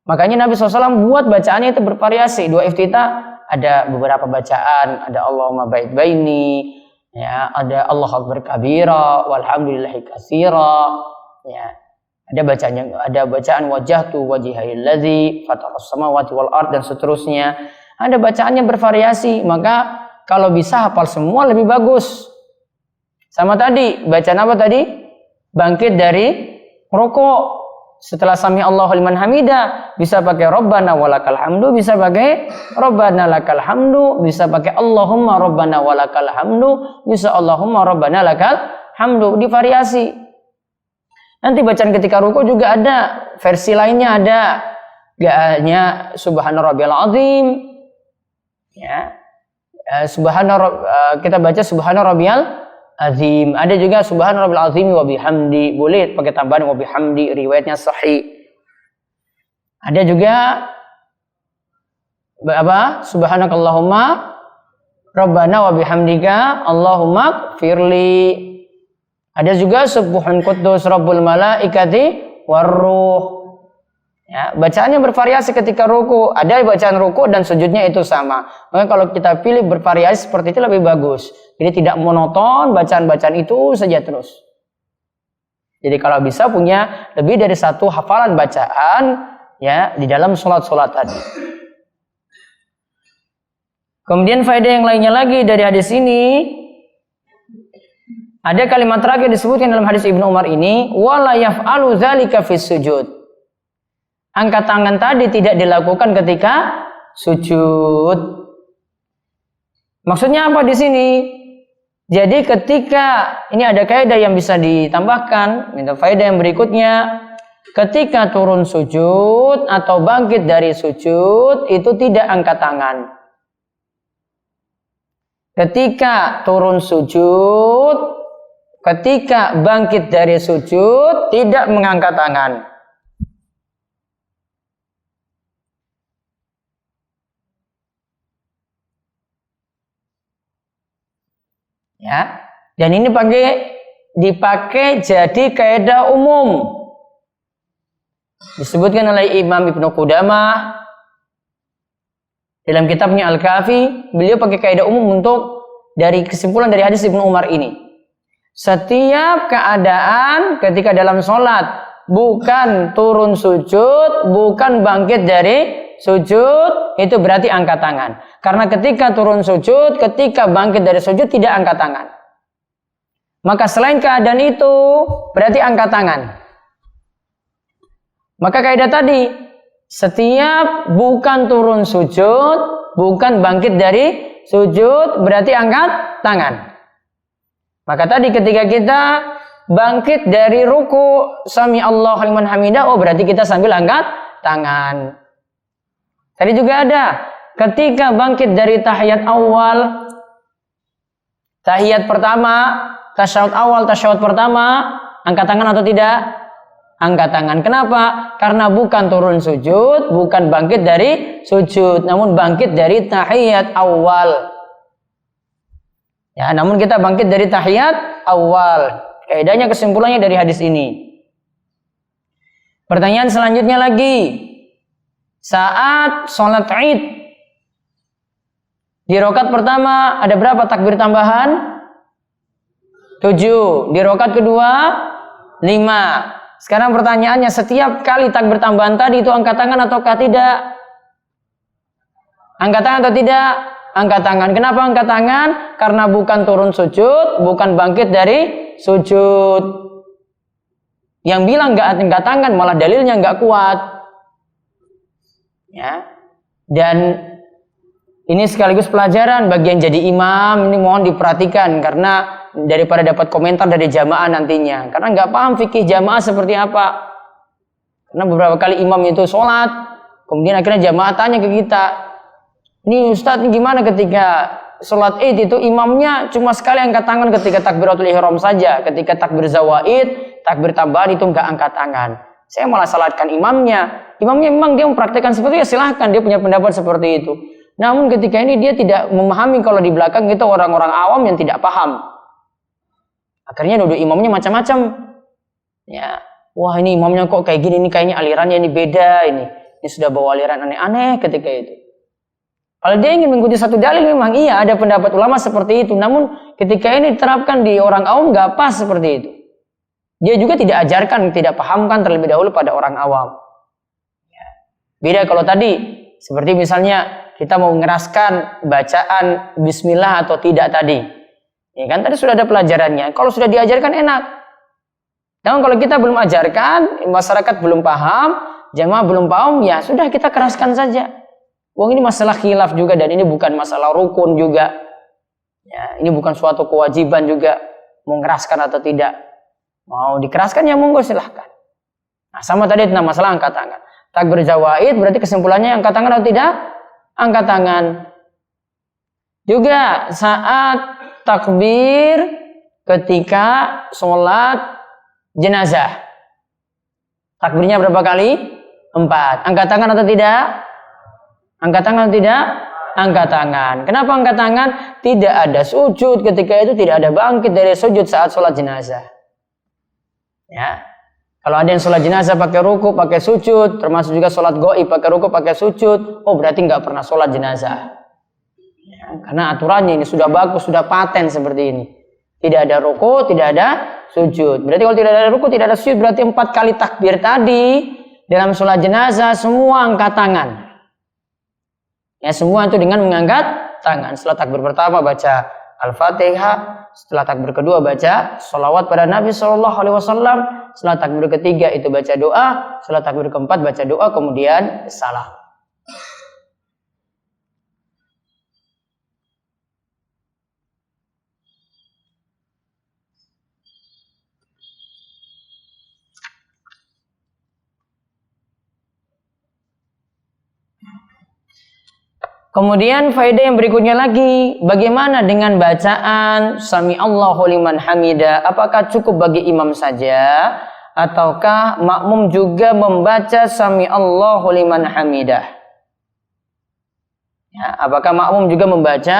Makanya Nabi SAW buat bacaannya itu bervariasi. Dua iftitah ada beberapa bacaan. Ada Allahumma ba'id baini. Ya, ada Allah Akbar kabira. Walhamdulillahi katsira. Ya. Ada bacaan wajhatu wajhiyal ladzi fataras samawati wal ard dan seterusnya. Ada bacaannya bervariasi, maka kalau bisa hafal semua lebih bagus. Sama tadi, bacaan apa tadi? Bangkit dari rukuk. Setelah sami Allahu liman hamidah, bisa pakai Rabbana walakal hamdu, bisa pakai Rabbana lakal hamdu, bisa pakai Allahumma Rabbana walakal hamdu, bisa Allahumma Rabbana lakal hamdu, divariasi. Nanti bacaan ketika ruku juga ada, versi lainnya ada. Gak hanya Subhana Rabbiyal Azim. Ya. Kita baca Subhana Rabbiyal Azim. Ada juga Subhana Rabbiyal Azim wa bihamdi. Boleh pakai tambahan wa bihamdi, riwayatnya sahih. Ada juga Subhanakallahumma Rabbana wa bihamdika Allahumma firli. Ada juga Subhan Quddus Rabbul Malaikati Warruh. Ya, bacaannya bervariasi ketika ruku. Ada bacaan ruku dan sujudnya itu sama. Maka kalau kita pilih bervariasi seperti itu lebih bagus. Jadi tidak monoton bacaan-bacaan itu saja terus. Jadi kalau bisa punya lebih dari satu hafalan bacaan ya di dalam sholat-sholat tadi. Kemudian faedah yang lainnya lagi dari hadis ini. Ada kalimat terakhir disebutkan dalam hadis Ibnu Umar ini, wala yaf'alu dzalika fis sujud. Angkat tangan tadi tidak dilakukan ketika sujud. Maksudnya apa di sini? Jadi ketika ini ada kaidah yang bisa ditambahkan, minta faedah yang berikutnya, ketika turun sujud atau bangkit dari sujud itu tidak angkat tangan. Ketika turun sujud, ketika bangkit dari sujud tidak mengangkat tangan. Ya, dan ini dipakai jadi kaidah umum. Disebutkan oleh Imam Ibnu Qudamah dalam kitabnya Al-Kafi, beliau pakai kaidah umum untuk dari kesimpulan dari hadis Ibnu Umar ini. Setiap keadaan ketika dalam sholat bukan turun sujud, bukan bangkit dari sujud, itu berarti angkat tangan. Karena ketika turun sujud, ketika bangkit dari sujud tidak angkat tangan. Maka selain keadaan itu berarti angkat tangan. Maka kaidah tadi, setiap bukan turun sujud, bukan bangkit dari sujud, berarti angkat tangan. Maka tadi ketika kita bangkit dari ruku, sami Allahu liman hamidah, oh berarti kita sambil angkat tangan. Tadi juga ada, ketika bangkit dari tahiyat awal, tahiyat pertama, tasyahud awal, tasyahud pertama, angkat tangan atau tidak? Angkat tangan. Kenapa? Karena bukan turun sujud, bukan bangkit dari sujud, namun bangkit dari tahiyat awal. Ya, namun kita bangkit dari tahiyat awal. Kaidahnya kesimpulannya dari hadis ini. Pertanyaan selanjutnya lagi. Saat sholat Id, di rakaat pertama ada berapa takbir tambahan? 7. Di rakaat kedua 5. Sekarang pertanyaannya, setiap kali takbir tambahan tadi itu angkat tangan ataukah tidak? Angkat tangan atau tidak? Angkat tangan. Kenapa angkat tangan? Karena bukan turun sujud, bukan bangkit dari sujud. Yang bilang nggak angkat tangan malah dalilnya nggak kuat. Ya. Dan ini sekaligus pelajaran bagi yang jadi imam, ini mohon diperhatikan karena daripada dapat komentar dari jamaah nantinya. Karena nggak paham fikih jamaah seperti apa. Karena beberapa kali imam itu sholat, kemudian akhirnya jamaah tanya ke kita, ini Ustadz ini gimana ketika sholat id itu imamnya cuma sekali angkat tangan ketika takbiratul ihram saja, ketika takbir zawaid, takbir tambahan itu nggak angkat tangan. Saya malah salatkan imamnya. Imamnya memang dia mempraktikkan seperti itu, ya silahkan dia punya pendapat seperti itu. Namun ketika ini dia tidak memahami kalau di belakang itu orang-orang awam yang tidak paham. Akhirnya nuduh imamnya macam-macam. Ya, wah ini imamnya kok kayak gini, ini kayaknya alirannya ini beda ini. Ini sudah bawa aliran aneh-aneh ketika itu. Kalau dia ingin mengikuti satu dalil memang iya ada pendapat ulama seperti itu. Namun ketika ini diterapkan di orang awam nggak pas seperti itu. Dia juga tidak ajarkan, tidak pahamkan terlebih dahulu pada orang awam. Ya. Beda kalau tadi, seperti misalnya kita mau mengeraskan bacaan bismillah atau tidak tadi. Ya kan tadi sudah ada pelajarannya. Kalau sudah diajarkan enak. Namun kalau kita belum ajarkan, masyarakat belum paham, jamaah belum paham, ya sudah kita keraskan saja. Wong ini masalah khilaf juga dan ini bukan masalah rukun juga. Ya, ini bukan suatu kewajiban juga mengeraskan atau tidak. Mau dikeraskan ya monggo silahkan. Nah, sama tadi tentang masalah angkat tangan. Takbir zawaid berarti kesimpulannya angkat tangan atau tidak? Angkat tangan. Juga saat takbir ketika sholat jenazah. Takbirnya berapa kali? 4. Angkat tangan atau tidak? Angkat tangan atau tidak? Angkat tangan. Kenapa angkat tangan? Tidak ada sujud ketika itu, tidak ada bangkit dari sujud saat sholat jenazah. Ya, kalau ada yang sholat jenazah pakai ruku, pakai sujud, termasuk juga sholat goib pakai ruku, pakai sujud, oh berarti nggak pernah sholat jenazah. Ya, karena aturannya ini sudah bagus, sudah paten seperti ini. Tidak ada ruku, tidak ada sujud. Berarti kalau tidak ada ruku, tidak ada sujud, berarti 4 kali takbir tadi dalam sholat jenazah semua angkat tangan. Ya, semua itu dengan mengangkat tangan. Setelah takbir pertama baca Al-Fatihah, setelah takbir kedua baca sholawat pada Nabi SAW, setelah takbir ketiga itu baca doa, setelah takbir keempat baca doa, kemudian salam. Kemudian faedah yang berikutnya lagi, bagaimana dengan bacaan Sami Allahu liman hamidah? Apakah cukup bagi imam saja ataukah makmum juga membaca Sami Allahu liman hamidah? Ya, apakah makmum juga membaca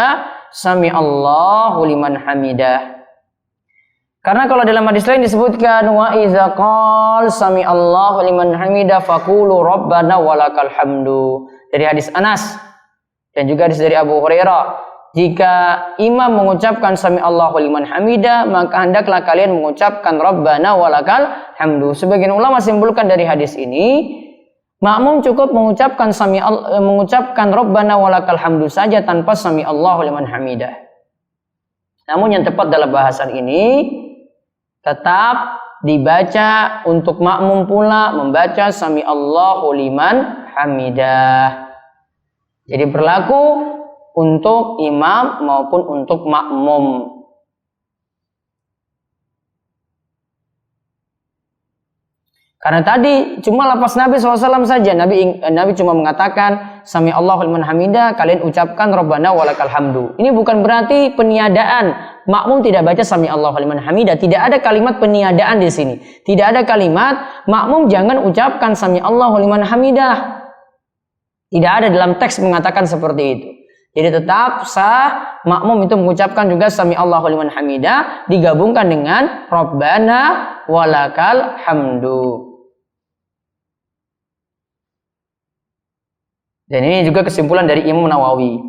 Sami Allahu liman hamidah? Karena kalau dalam hadis lain disebutkan wa idza qala Sami Allahu liman hamidah faqulu rabbana walakal hamdu. Dari hadis Anas dan juga hadis dari Abu Hurairah, jika imam mengucapkan Sami Allahu liman hamidah, maka hendaklah kalian mengucapkan Rabbana walakal hamdu. Sebagian ulama simpulkan dari hadis ini, makmum cukup mengucapkan Rabbana walakal hamdu saja tanpa Sami Allahu liman hamidah. Namun yang tepat dalam bahasan ini tetap dibaca untuk makmum pula membaca Sami Allahu liman hamidah. Jadi berlaku untuk imam maupun untuk makmum. Karena tadi cuma lafaz Nabi SAW saja. Nabi cuma mengatakan Sami Allahu liman hamidah, kalian ucapkan Rabbana walakal hamdu. Ini bukan berarti peniadaan makmum tidak baca Sami Allahu liman hamidah. Tidak ada kalimat peniadaan di sini. Tidak ada kalimat makmum jangan ucapkan Sami Allahu liman hamidah. Tidak ada dalam teks mengatakan seperti itu. Jadi tetap sah makmum itu mengucapkan juga Sami Allahu liman hamidah digabungkan dengan Rabbana walakal hamdu. Dan ini juga kesimpulan dari Imam Nawawi.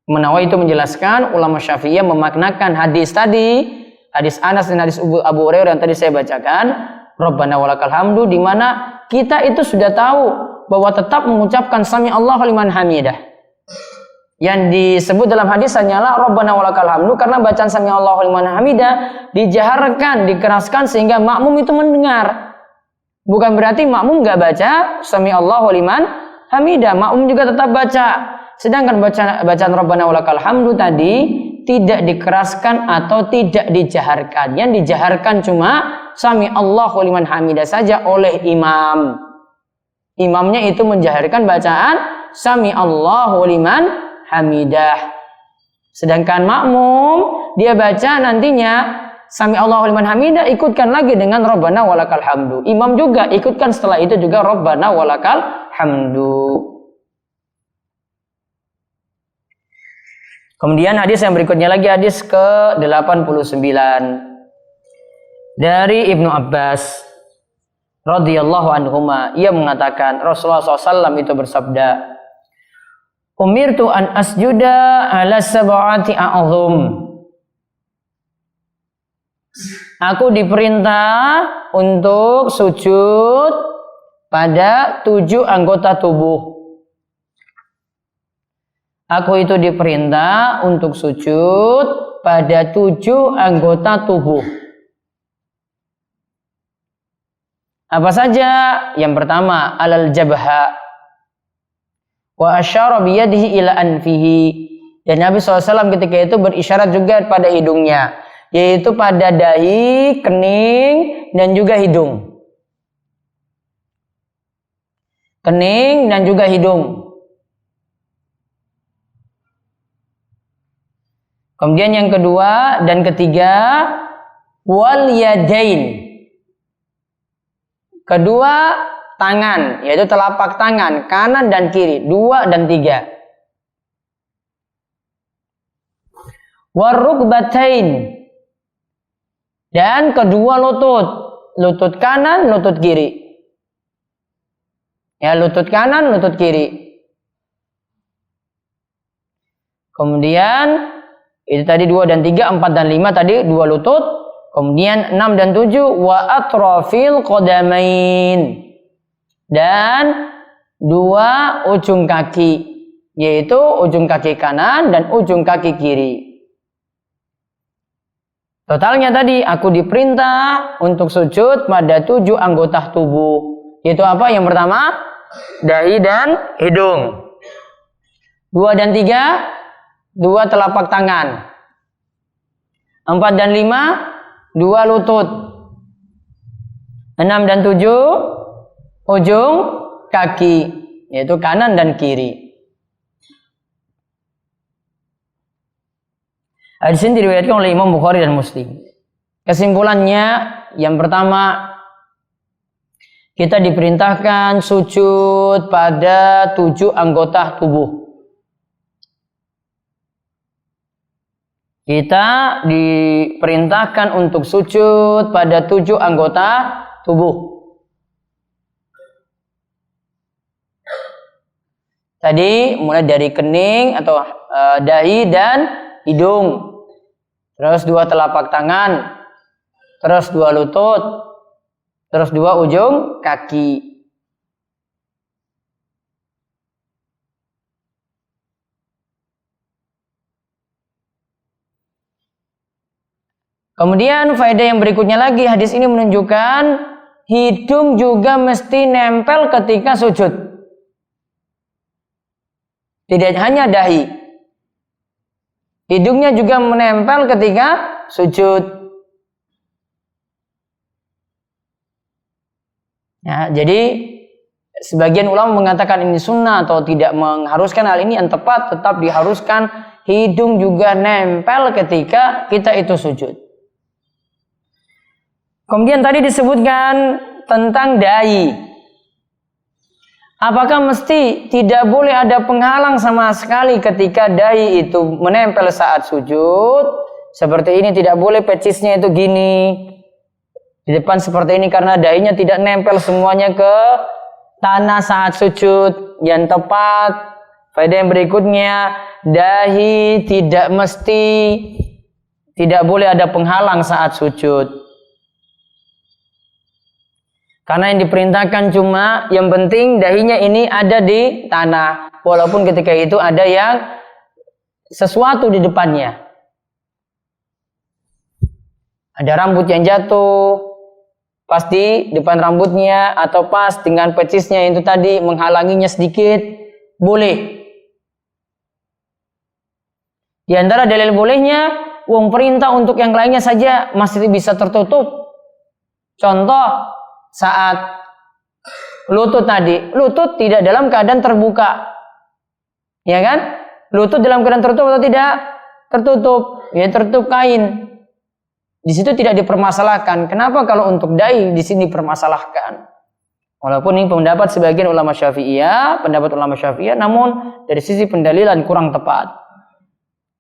Imam Nawawi itu menjelaskan ulama Syafi'iyah memaknakan hadis tadi, hadis Anas dan hadis Abu Hurairah yang tadi saya bacakan, Rabbana walakal hamdu, di mana kita itu sudah tahu bahwa tetap mengucapkan Sami Allahu liman hamidah. Yang disebut dalam hadis hanyalah Rabbana walakal hamdu, karena bacaan sami Allahu liman hamidah dijaharkan, dikeraskan sehingga makmum itu mendengar. Bukan berarti makmum nggak baca sami Allahu liman hamidah, makmum juga tetap baca. Sedangkan bacaan Rabbana walakal hamdu tadi tidak dikeraskan atau tidak dijaharkan. Yang dijaharkan cuma sami Allahu liman hamidah saja oleh imam. Imamnya itu menjaharkan bacaan sami Allahu liman hamidah. Sedangkan makmum dia baca nantinya sami Allahu liman hamidah, ikutkan lagi dengan Rabbana walakal hamdu. Imam juga ikutkan setelah itu juga Rabbana walakal hamdu. Kemudian hadis yang berikutnya lagi, hadis ke-89 dari Ibnu Abbas radhiyallahu anhuma, ia mengatakan Rasulullah SAW itu bersabda, umirtu an asjuda ala sab'ati a'zum. Aku diperintah untuk sujud pada 7 anggota tubuh. Aku itu diperintah untuk sujud pada 7 anggota tubuh. Apa saja? Yang pertama, alal jabha wa asyara biyadihi ila anfihi. Dan Nabi SAW ketika itu berisyarat juga pada hidungnya, yaitu pada dahi, kening, dan juga hidung. Kening dan juga hidung. Kemudian yang kedua dan ketiga, wal yadain. Kedua tangan, yaitu telapak tangan kanan dan kiri, 2 dan 3. Warukbatain, dan kedua lutut, lutut kanan, lutut kiri. Ya, lutut kanan, lutut kiri. Kemudian itu tadi 2 dan 3, 4 dan 5 tadi 2 lutut. Kemudian 6 dan 7 wa atrafil qadamain, dan 2 ujung kaki, yaitu ujung kaki kanan dan ujung kaki kiri. Totalnya tadi aku diperintah untuk sujud pada 7 anggota tubuh. Yaitu apa? Yang pertama, dahi dan hidung. 2 dan 3, 2 telapak tangan. 4 dan 5, 2 lutut. 6 dan 7, ujung kaki, yaitu kanan dan kiri. Hadis ini diriwayatkan oleh Imam Bukhari dan Muslim. Kesimpulannya, yang pertama, kita diperintahkan sujud pada 7 anggota tubuh. Kita diperintahkan untuk sujud pada 7 anggota tubuh. Tadi mulai dari kening atau dahi dan hidung. Terus 2 telapak tangan. Terus 2 lutut. Terus 2 ujung kaki. Kemudian faedah yang berikutnya lagi, hadis ini menunjukkan hidung juga mesti nempel ketika sujud. Tidak hanya dahi, hidungnya juga menempel ketika sujud. Ya, jadi sebagian ulama mengatakan ini sunnah atau tidak mengharuskan hal ini, yang tepat tetap diharuskan hidung juga nempel ketika kita itu sujud. Kemudian tadi disebutkan tentang dahi. Apakah mesti tidak boleh ada penghalang sama sekali ketika dahi itu menempel saat sujud? Seperti ini, tidak boleh pecisnya itu gini di depan seperti ini, karena dahinya tidak nempel semuanya ke tanah saat sujud. Yang tepat, faedah yang berikutnya, dahi tidak boleh ada penghalang saat sujud. Karena yang diperintahkan cuma yang penting dahinya ini ada di tanah. Walaupun ketika itu ada yang sesuatu di depannya. Ada rambut yang jatuh pas di depan rambutnya atau pas dengan pecisnya itu tadi menghalanginya sedikit, boleh. Di antara dalil bolehnya, wong perintah untuk yang lainnya saja masih bisa tertutup. Contoh saat lutut tadi, lutut tidak dalam keadaan terbuka, ya kan? Lutut dalam keadaan tertutup atau tidak? Tertutup, ya tertutup kain. Di situ tidak dipermasalahkan. Kenapa kalau untuk dai di sini dipermasalahkan? Walaupun ini pendapat sebagian ulama Syafi'iyah, namun dari sisi pendalilan kurang tepat.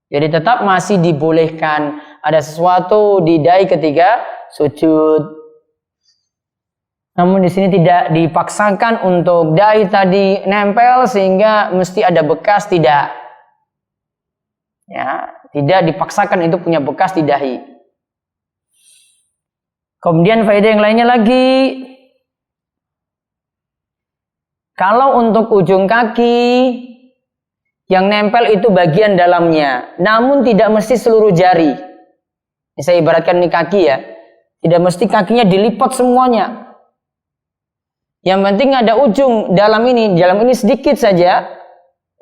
Jadi tetap masih dibolehkan ada sesuatu di dai ketika sujud. Namun di sini tidak dipaksakan untuk dai tadi nempel sehingga mesti ada bekas, tidak. Ya, tidak dipaksakan itu punya bekas di dahi. Kemudian faedah yang lainnya lagi, kalau untuk ujung kaki yang nempel itu bagian dalamnya, namun tidak mesti seluruh jari. Ini saya ibaratkan ini kaki ya, tidak mesti kakinya dilipat semuanya. Yang penting ada ujung dalam ini sedikit saja.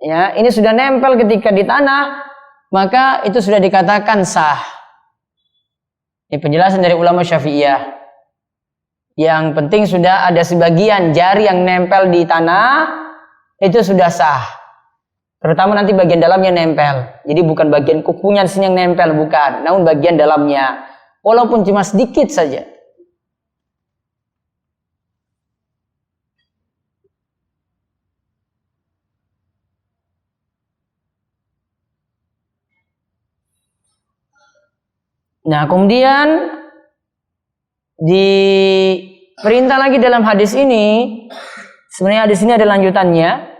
Ya, ini sudah nempel ketika di tanah, maka itu sudah dikatakan sah. Ini penjelasan dari ulama Syafi'iyah. Yang penting sudah ada sebagian jari yang nempel di tanah, itu sudah sah. Terutama nanti bagian dalamnya nempel. Jadi bukan bagian kukunya yang nempel, bukan. Namun bagian dalamnya. Walaupun cuma sedikit saja. Nah, kemudian diperintah lagi dalam hadis ini, sebenarnya hadis ini ada lanjutannya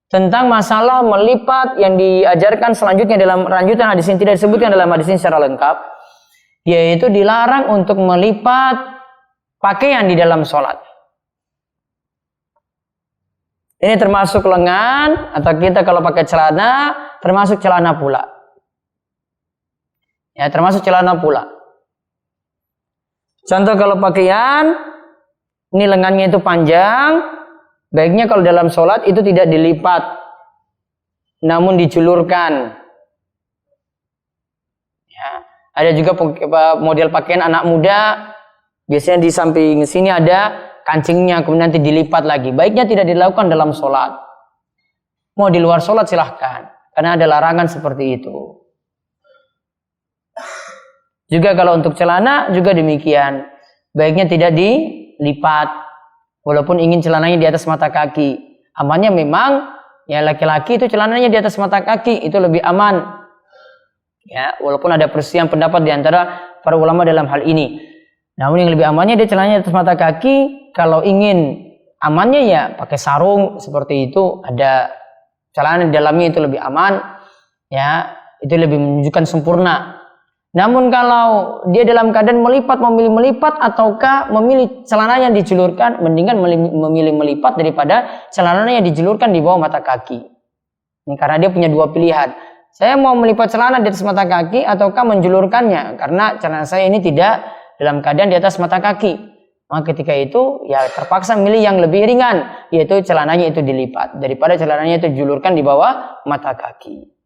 tentang masalah melipat yang diajarkan selanjutnya dalam lanjutan hadis ini, tidak disebutkan dalam hadis ini secara lengkap, yaitu dilarang untuk melipat pakaian di dalam sholat. Ini termasuk lengan atau kita kalau pakai celana, termasuk celana pula. Ya, termasuk celana pula. Contoh kalau pakaian, ini lengannya itu panjang, baiknya kalau dalam sholat itu tidak dilipat, namun dijulurkan. Ya, ada juga model pakaian anak muda, biasanya di samping sini ada kancingnya, kemudian nanti dilipat lagi. Baiknya tidak dilakukan dalam sholat. Mau di luar sholat silahkan, karena ada larangan seperti itu. Juga kalau untuk celana juga demikian. Baiknya tidak dilipat. Walaupun ingin celananya di atas mata kaki. Amannya memang ya laki-laki itu celananya di atas mata kaki. Itu lebih aman. Ya, walaupun ada perselisihan pendapat di antara para ulama dalam hal ini. Namun yang lebih amannya dia celananya di atas mata kaki. Kalau ingin amannya ya pakai sarung seperti itu. Ada celana di dalamnya itu lebih aman. Ya, itu lebih menunjukkan sempurna. Namun kalau dia dalam keadaan melipat, memilih melipat ataukah memilih celananya dijulurkan, mendingan memilih melipat daripada celananya dijulurkan di bawah mata kaki. Ini karena dia punya dua pilihan. Saya mau melipat celana di atas mata kaki ataukah menjulurkannya, karena celana saya ini tidak dalam keadaan di atas mata kaki. Maka ketika itu ya terpaksa milih yang lebih ringan, yaitu celananya itu dilipat daripada celananya itu dijulurkan di bawah mata kaki.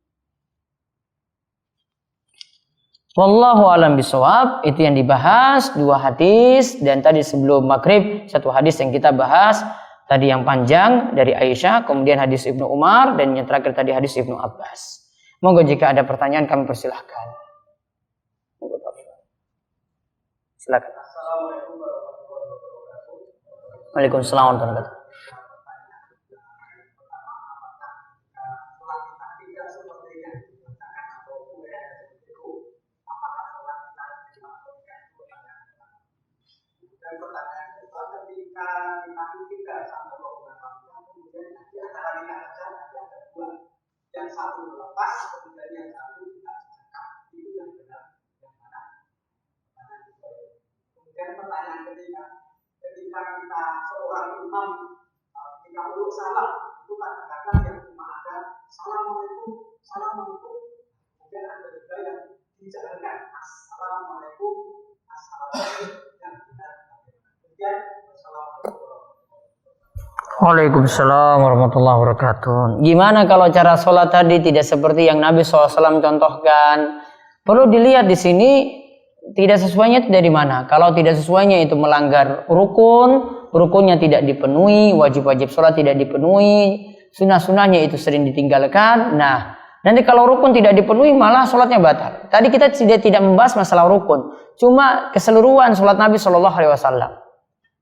Wallahu alam bisawab. Itu yang dibahas dua hadis, dan tadi sebelum maghrib satu hadis yang kita bahas tadi yang panjang dari Aisyah, kemudian hadis Ibnu Umar, dan yang terakhir tadi hadis Ibnu Abbas. Moga jika ada pertanyaan kami persilahkan. Silakan.
Assalamualaikum warahmatullahi wabarakatuh.
Waalaikumsalam warahmatullahi wabarakatuh.
Yang satu melepas, kemudian yang satu tidak sejakat. Itu yang benar, yang mana? Kemudian pertanyaan ketika kita seorang imam ketika uluk salam, itu kadang-kadang yang cuma ada Assalamualaikum, Assalamualaikum. Kemudian ada juga yang dijalankan Assalamualaikum, Assalamualaikum yang benar. Kemudian Assalamualaikum.
Waalaikumsalam warahmatullahi wabarakatuh. Gimana kalau cara sholat tadi tidak seperti yang Nabi SAW contohkan? Perlu dilihat di sini tidak sesuainya dari mana. Kalau tidak sesuainya itu melanggar rukunnya tidak dipenuhi, wajib-wajib sholat tidak dipenuhi, sunnah-sunnahnya itu sering ditinggalkan. Nah, nanti kalau rukun tidak dipenuhi malah sholatnya batal. Tadi kita tidak membahas masalah rukun, cuma keseluruhan sholat Nabi SAW.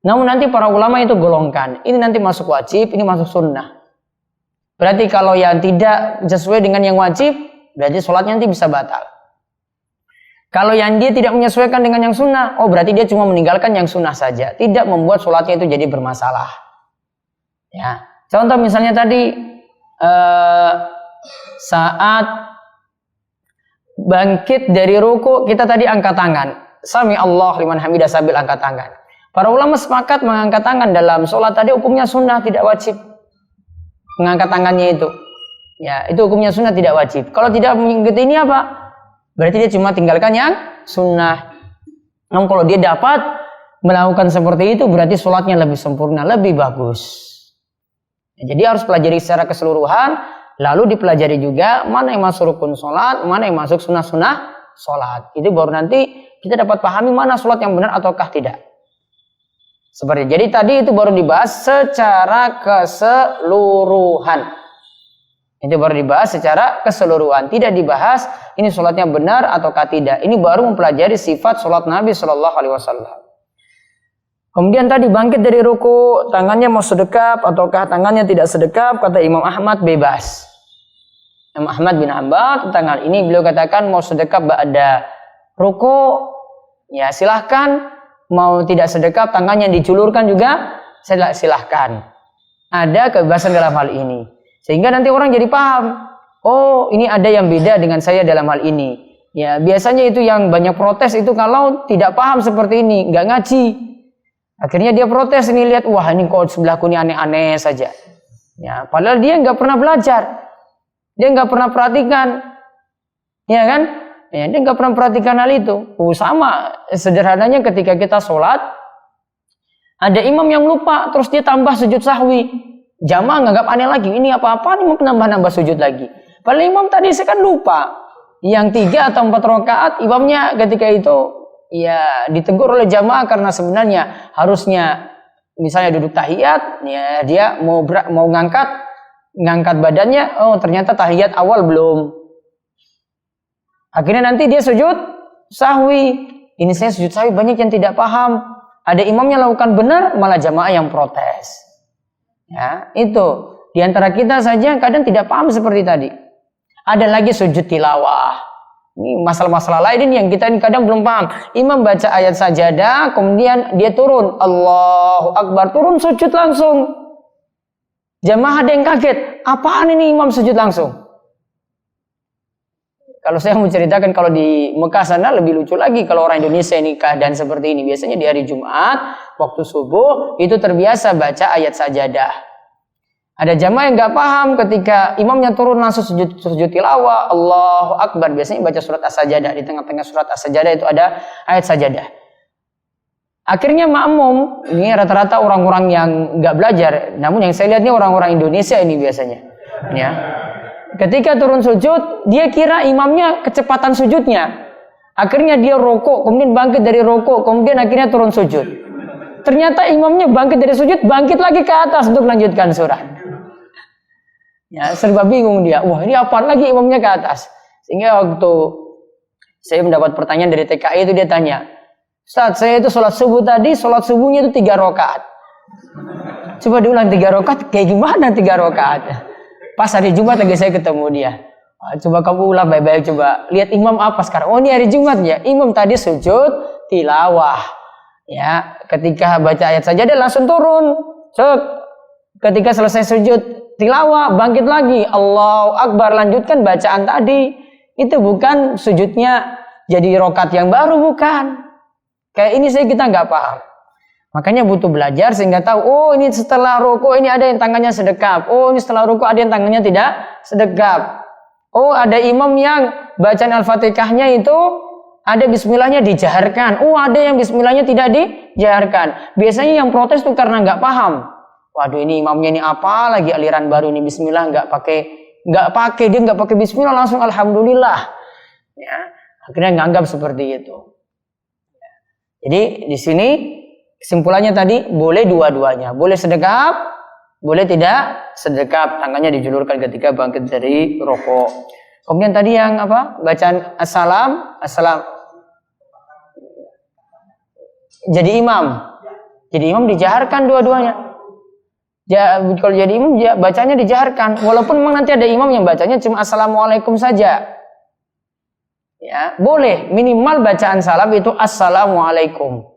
Namun nanti para ulama itu golongkan, ini nanti masuk wajib, ini masuk sunnah. Berarti kalau yang tidak sesuai dengan yang wajib, berarti sholatnya nanti bisa batal. Kalau yang dia tidak menyesuaikan dengan yang sunnah, oh berarti dia cuma meninggalkan yang sunnah saja, tidak membuat sholatnya itu jadi bermasalah. Ya, contoh misalnya tadi saat bangkit dari ruku kita tadi angkat tangan, sami Allah liman hamidah sambil angkat tangan. Para ulama sepakat mengangkat tangan dalam sholat tadi hukumnya sunnah, tidak wajib. Mengangkat tangannya itu, ya itu hukumnya sunnah, tidak wajib. Kalau tidak mengikuti ini apa? Berarti dia cuma tinggalkan yang sunnah. Namun kalau dia dapat melakukan seperti itu, berarti sholatnya lebih sempurna, lebih bagus. Ya, jadi harus pelajari secara keseluruhan, lalu dipelajari juga mana yang masuk rukun sholat, mana yang masuk sunnah-sunnah sholat. Itu baru nanti kita dapat pahami mana sholat yang benar ataukah tidak. Seperti jadi tadi itu baru dibahas secara keseluruhan. Itu baru dibahas secara keseluruhan, tidak dibahas ini sholatnya benar ataukah tidak. Ini baru mempelajari sifat sholat Nabi Shallallahu Alaihi Wasallam. Kemudian tadi bangkit dari ruku, tangannya mau sedekap ataukah tangannya tidak sedekap, kata Imam Ahmad bebas. Imam Ahmad bin Hanbal tentang hal ini beliau katakan mau sedekap ba'da ruku, ya silahkan. Mau tidak sedekap, tangannya dijulurkan juga silahkan. Ada kebebasan dalam hal ini. Sehingga nanti orang jadi paham. Oh ini ada yang beda dengan saya dalam hal ini. Ya biasanya itu yang banyak protes itu kalau tidak paham seperti ini. Nggak ngaji. Akhirnya dia protes ini lihat. Wah ini kok sebelahku ini aneh-aneh saja. Ya, padahal dia nggak pernah belajar. Dia nggak pernah perhatikan. Ya kan? Ya, dia nggak pernah perhatikan hal itu. Sama sederhananya ketika kita sholat, ada imam yang lupa, terus dia tambah sujud sahwi. Jamaah nganggap aneh lagi. Ini apa-apa nih mau nambah sujud lagi. Padahal imam tadi saya kan lupa. Yang 3 atau 4 rakaat, imamnya ketika itu ya ditegur oleh jamaah karena sebenarnya harusnya misalnya duduk tahiyat, ya dia mau ngangkat badannya, oh ternyata tahiyat awal belum. Akhirnya nanti dia sujud sahwi. Ini saya sujud sahwi banyak yang tidak paham. Ada imamnya lakukan benar, malah jamaah yang protes. Ya, itu. Di antara kita saja kadang tidak paham seperti tadi. Ada lagi sujud tilawah. Ini masalah-masalah lain ini yang kita kadang belum paham. Imam baca ayat sajadah, kemudian dia turun. Allahu Akbar, turun sujud langsung. Jamaah ada yang kaget. Apaan ini imam sujud langsung? Kalau saya mau ceritakan kalau di Mekah sana lebih lucu lagi kalau orang Indonesia ini keadaan seperti ini. Biasanya di hari Jumat, waktu subuh itu terbiasa baca ayat sajadah. Ada jamaah yang nggak paham ketika imamnya turun langsung sujud tilawah, Allahu Akbar. Biasanya baca surat As-Sajadah. Di tengah-tengah surat As-Sajadah itu ada ayat sajadah. Akhirnya makmum, ini rata-rata orang-orang yang nggak belajar. Namun yang saya lihat ini orang-orang Indonesia ini biasanya. Ya. Ketika turun sujud, dia kira imamnya kecepatan sujudnya. Akhirnya dia rokok, kemudian bangkit dari rokok, kemudian akhirnya turun sujud. Ternyata imamnya bangkit dari sujud, bangkit lagi ke atas untuk melanjutkan surah. Ya, serba bingung dia. Wah, ini apa lagi imamnya ke atas? Sehingga waktu saya mendapat pertanyaan dari TKI itu dia tanya, Ustaz, saya itu sholat subuh tadi, sholat subuhnya itu 3 rakaat. Coba diulang 3 rakaat, kayak gimana 3 rakaat? Pas hari Jumat lagi saya ketemu dia. Coba kamu ulang baik-baik, coba lihat imam apa sekarang. Oh ini hari Jumat ya. Imam tadi sujud tilawah. Ya, ketika baca ayat saja dia langsung turun. Ketika selesai sujud tilawah, bangkit lagi. Allahu Akbar, lanjutkan bacaan tadi. Itu bukan sujudnya jadi rokat yang baru, bukan. Kayak ini kita nggak paham. Makanya butuh belajar sehingga tahu, oh ini setelah rukuk ini ada yang tangannya sedekap. Oh ini setelah rukuk ada yang tangannya tidak sedekap. Oh ada imam yang bacaan Al-Fatihahnya itu ada bismillahnya dijaharkan. Oh ada yang bismillahnya tidak dijaharkan. Biasanya yang protes tuh karena nggak paham. Waduh ini imamnya ini apa lagi aliran baru ini bismillah nggak pakai dia nggak pakai bismillah langsung alhamdulillah. Ya, akhirnya nganggap seperti itu. Jadi di sini kesimpulannya tadi boleh dua-duanya, boleh sedekap, boleh tidak sedekap, tangannya dijulurkan ketika bangkit dari rukuk. Kemudian tadi yang apa? Bacaan assalam. Jadi imam dijaharkan dua-duanya. Kalau jadi imam bacanya dijaharkan, walaupun memang nanti ada imam yang bacanya cuma assalamualaikum saja. Ya, boleh minimal bacaan salam itu assalamualaikum.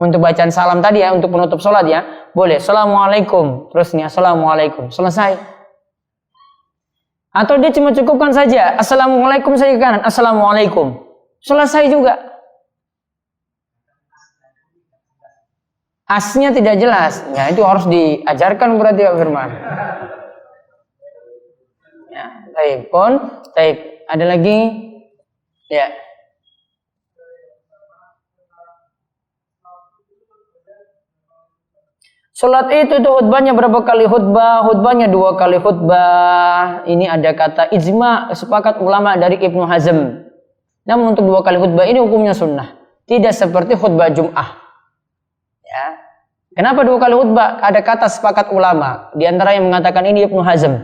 Untuk bacaan salam tadi ya, untuk penutup sholat ya, boleh assalamualaikum, terus nih assalamualaikum, selesai. Atau dia cuma cukupkan saja assalamualaikum saja kanan, assalamualaikum, selesai juga. Asnya tidak jelas, ya itu harus diajarkan berarti Pak Firman. Ya, taib. Ada lagi? Ya. Salat itu khutbahnya berapa kali khutbah? Khutbahnya 2 kali khutbah. Ini ada kata ijma, sepakat ulama dari Ibnu Hazm. Namun untuk 2 kali khutbah ini hukumnya sunnah. Tidak seperti khutbah Jum'ah. Ya. Kenapa 2 kali khutbah? Ada kata sepakat ulama. Di antara yang mengatakan ini Ibnu Hazm.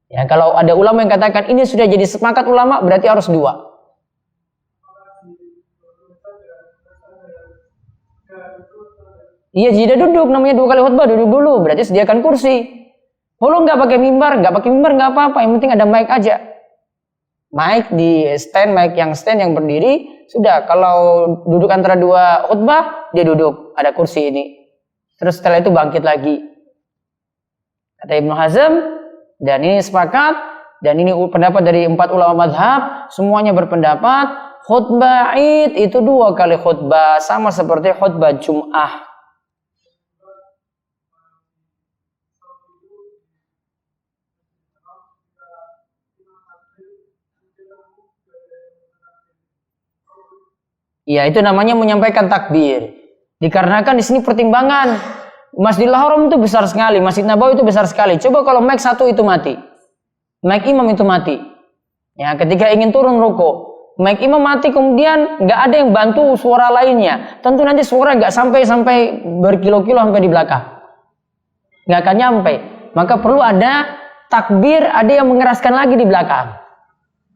Ya, kalau ada ulama yang katakan ini sudah jadi sepakat ulama, berarti harus 2. Iya, jika duduk, namanya 2 kali khutbah, duduk dulu, berarti sediakan kursi. Kalau nggak pakai mimbar nggak apa-apa, yang penting ada mic aja. Mic di stand, mic yang stand yang berdiri, sudah. Kalau duduk antara 2 khutbah, dia duduk, ada kursi ini. Terus setelah itu bangkit lagi. Kata Ibnu Hazm, dan ini sepakat, dan ini pendapat dari 4 ulama mazhab, semuanya berpendapat, khutbah Id itu 2 kali khutbah, sama seperti khutbah Jum'ah. Ya, itu namanya menyampaikan takbir. Dikarenakan di sini pertimbangan Masjidil Haram itu besar sekali, Masjid Nabawi itu besar sekali. Coba kalau mic 1 itu mati, mic imam itu mati. Ya, ketika ingin turun rukuk, mic imam mati, kemudian nggak ada yang bantu suara lainnya. Tentu nanti suara nggak sampai berkilo-kilo sampai di belakang, nggak akan nyampe. Maka perlu ada takbir, ada yang mengeraskan lagi di belakang.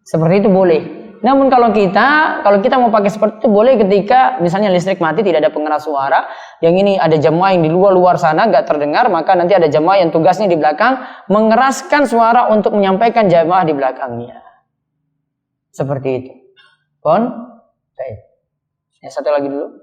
Seperti itu boleh. Namun kalau kita mau pakai seperti itu boleh ketika misalnya listrik mati, tidak ada pengeras suara, yang ini ada jamaah yang di luar sana nggak terdengar, maka nanti ada jamaah yang tugasnya di belakang mengeraskan suara untuk menyampaikan jamaah di belakangnya. Seperti itu. Yang satu lagi dulu.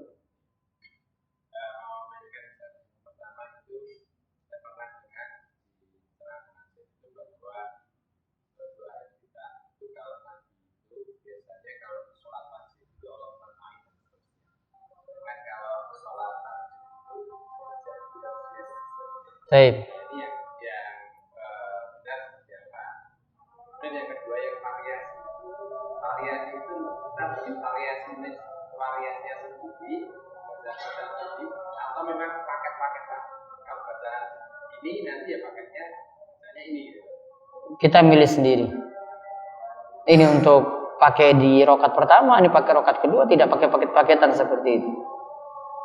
Baik.
Yang benar seperti apa? Dan yang kedua yang variasi. Variasi itu kita bikin variasinya sendiri, bacaan sendiri, atau memang paket-paketan. Kalau bacaan ini nanti ya paketnya misalnya ini.
Kita milih sendiri. Ini untuk pakai di rakaat pertama, ini pakai rakaat kedua, tidak pakai paket-paketan seperti itu.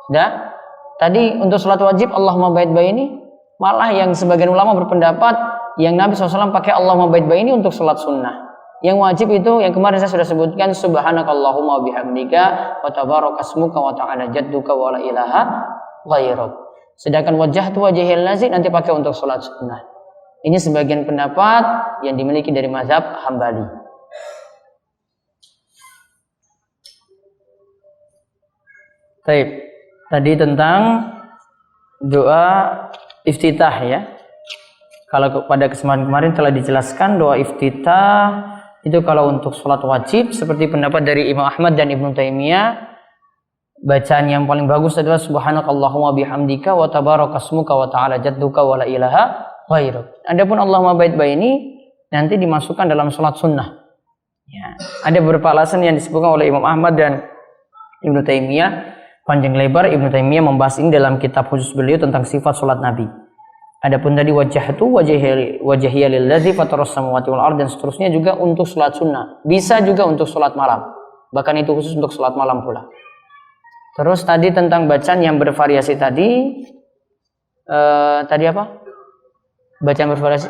Sudah? Tadi untuk salat wajib Allahumma ba'id baini, malah yang sebagian ulama berpendapat yang Nabi SAW pakai Allahumma ba'id baini untuk salat sunnah. Yang wajib itu yang kemarin saya sudah sebutkan, subhanakallahumma bihamdika wa tabarakasmuka wa ta'ala jadduka wa la ilaha ghairuk. Sedangkan wajhatu wajhil lazi nanti pakai untuk salat sunnah. Ini sebagian pendapat yang dimiliki dari mazhab Hambali. Baik. Tadi tentang doa iftitah ya. Kalau pada kesempatan kemarin telah dijelaskan doa iftitah itu kalau untuk sholat wajib seperti pendapat dari Imam Ahmad dan Ibnu Taimiyah bacaan yang paling bagus adalah subhanakallahumma bihamdika wa tabarakasmuka wa ta'ala jadduka wa la ilaha ghairuk. Adapun Allahumma bait ini nanti dimasukkan dalam salat sunnah. Ya, ada beberapa alasan yang disebutkan oleh Imam Ahmad dan Ibnu Taimiyah. Panjang lebar Ibnu Taimiyah membahas ini dalam kitab khusus beliau tentang sifat salat Nabi. Adapun tadi wajhatu wajhiya lillazi fataras samawati wal ardh dan seterusnya juga untuk salat sunnah. Bisa juga untuk salat malam. Bahkan itu khusus untuk salat malam pula. Terus tadi tentang bacaan yang bervariasi tadi apa? Bacaan bervariasi.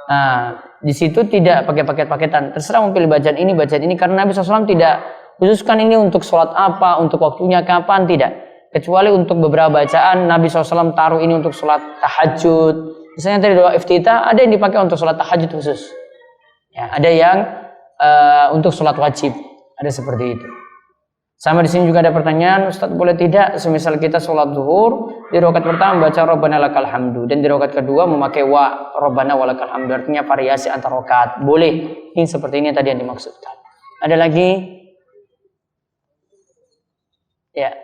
Nah, di situ tidak pakai paket-paketan. Terserah mau pilih bacaan ini karena Nabi SAW tidak khususkan ini untuk sholat apa, untuk waktunya kapan, tidak. Kecuali untuk beberapa bacaan Nabi SAW taruh ini untuk sholat tahajud. Misalnya tadi doa iftitah ada yang dipakai untuk sholat tahajud khusus. Ya, ada yang untuk sholat wajib. Ada seperti itu. Sama di sini juga ada pertanyaan, Ustaz boleh tidak semisal kita sholat zuhur di rakaat pertama baca Rabbana lakal hamdu dan di rakaat kedua memakai wa Rabbana walakal hamdu, artinya variasi antar rakaat. Boleh. Ini seperti ini tadi yang dimaksudkan. Ada lagi? Ya.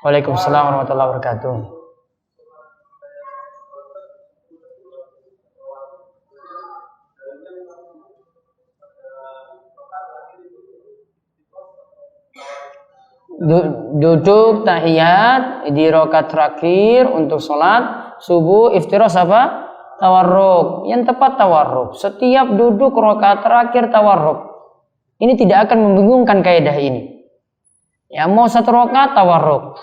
Waalaikumsalam warahmatullahi wabarakatuh. Duduk tahiyat di rakaat terakhir untuk sholat subuh iftiras apa? Tawarruk. Yang tepat tawarruk. Setiap duduk rakaat terakhir tawarruk. Ini tidak akan membingungkan kaidah ini. Ya, mau 1 rakaat tawarruk,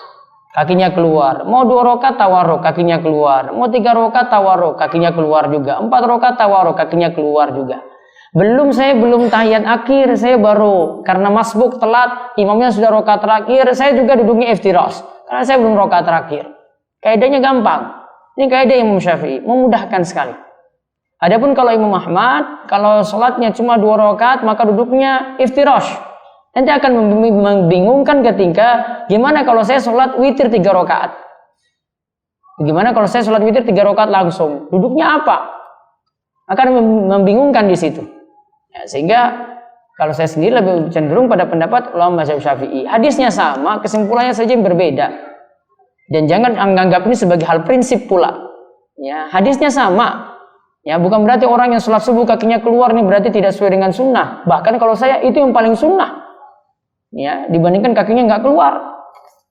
kakinya keluar. Mau 2 rakaat tawarruk, kakinya keluar. Mau 3 rakaat tawarruk, kakinya keluar juga. 4 rakaat tawarruk, kakinya keluar juga. Saya belum tahiyat akhir, saya baru karena masbuk telat, imamnya sudah rakaat terakhir, saya juga duduknya iftiras karena saya belum rakaat terakhir. Kaidahnya gampang. Ini kaidah Imam Syafi'i, memudahkan sekali. Adapun kalau Imam Ahmad, kalau sholatnya cuma 2 rakaat maka duduknya iftiras. Nanti akan membingungkan ketika gimana kalau saya sholat witir 3 rakaat. Gimana kalau saya sholat witir 3 rakaat langsung? Duduknya apa? Akan membingungkan di situ. Ya, sehingga kalau saya sendiri lebih cenderung pada pendapat ulama mazhab Syafi'i. Hadisnya sama, kesimpulannya saja yang berbeda. Dan jangan anggap ini sebagai hal prinsip pula. Ya, hadisnya sama. Ya, bukan berarti orang yang sholat subuh kakinya keluar ini berarti tidak sesuai dengan sunnah. Bahkan kalau saya itu yang paling sunnah. Ya, dibandingkan kakinya nggak keluar.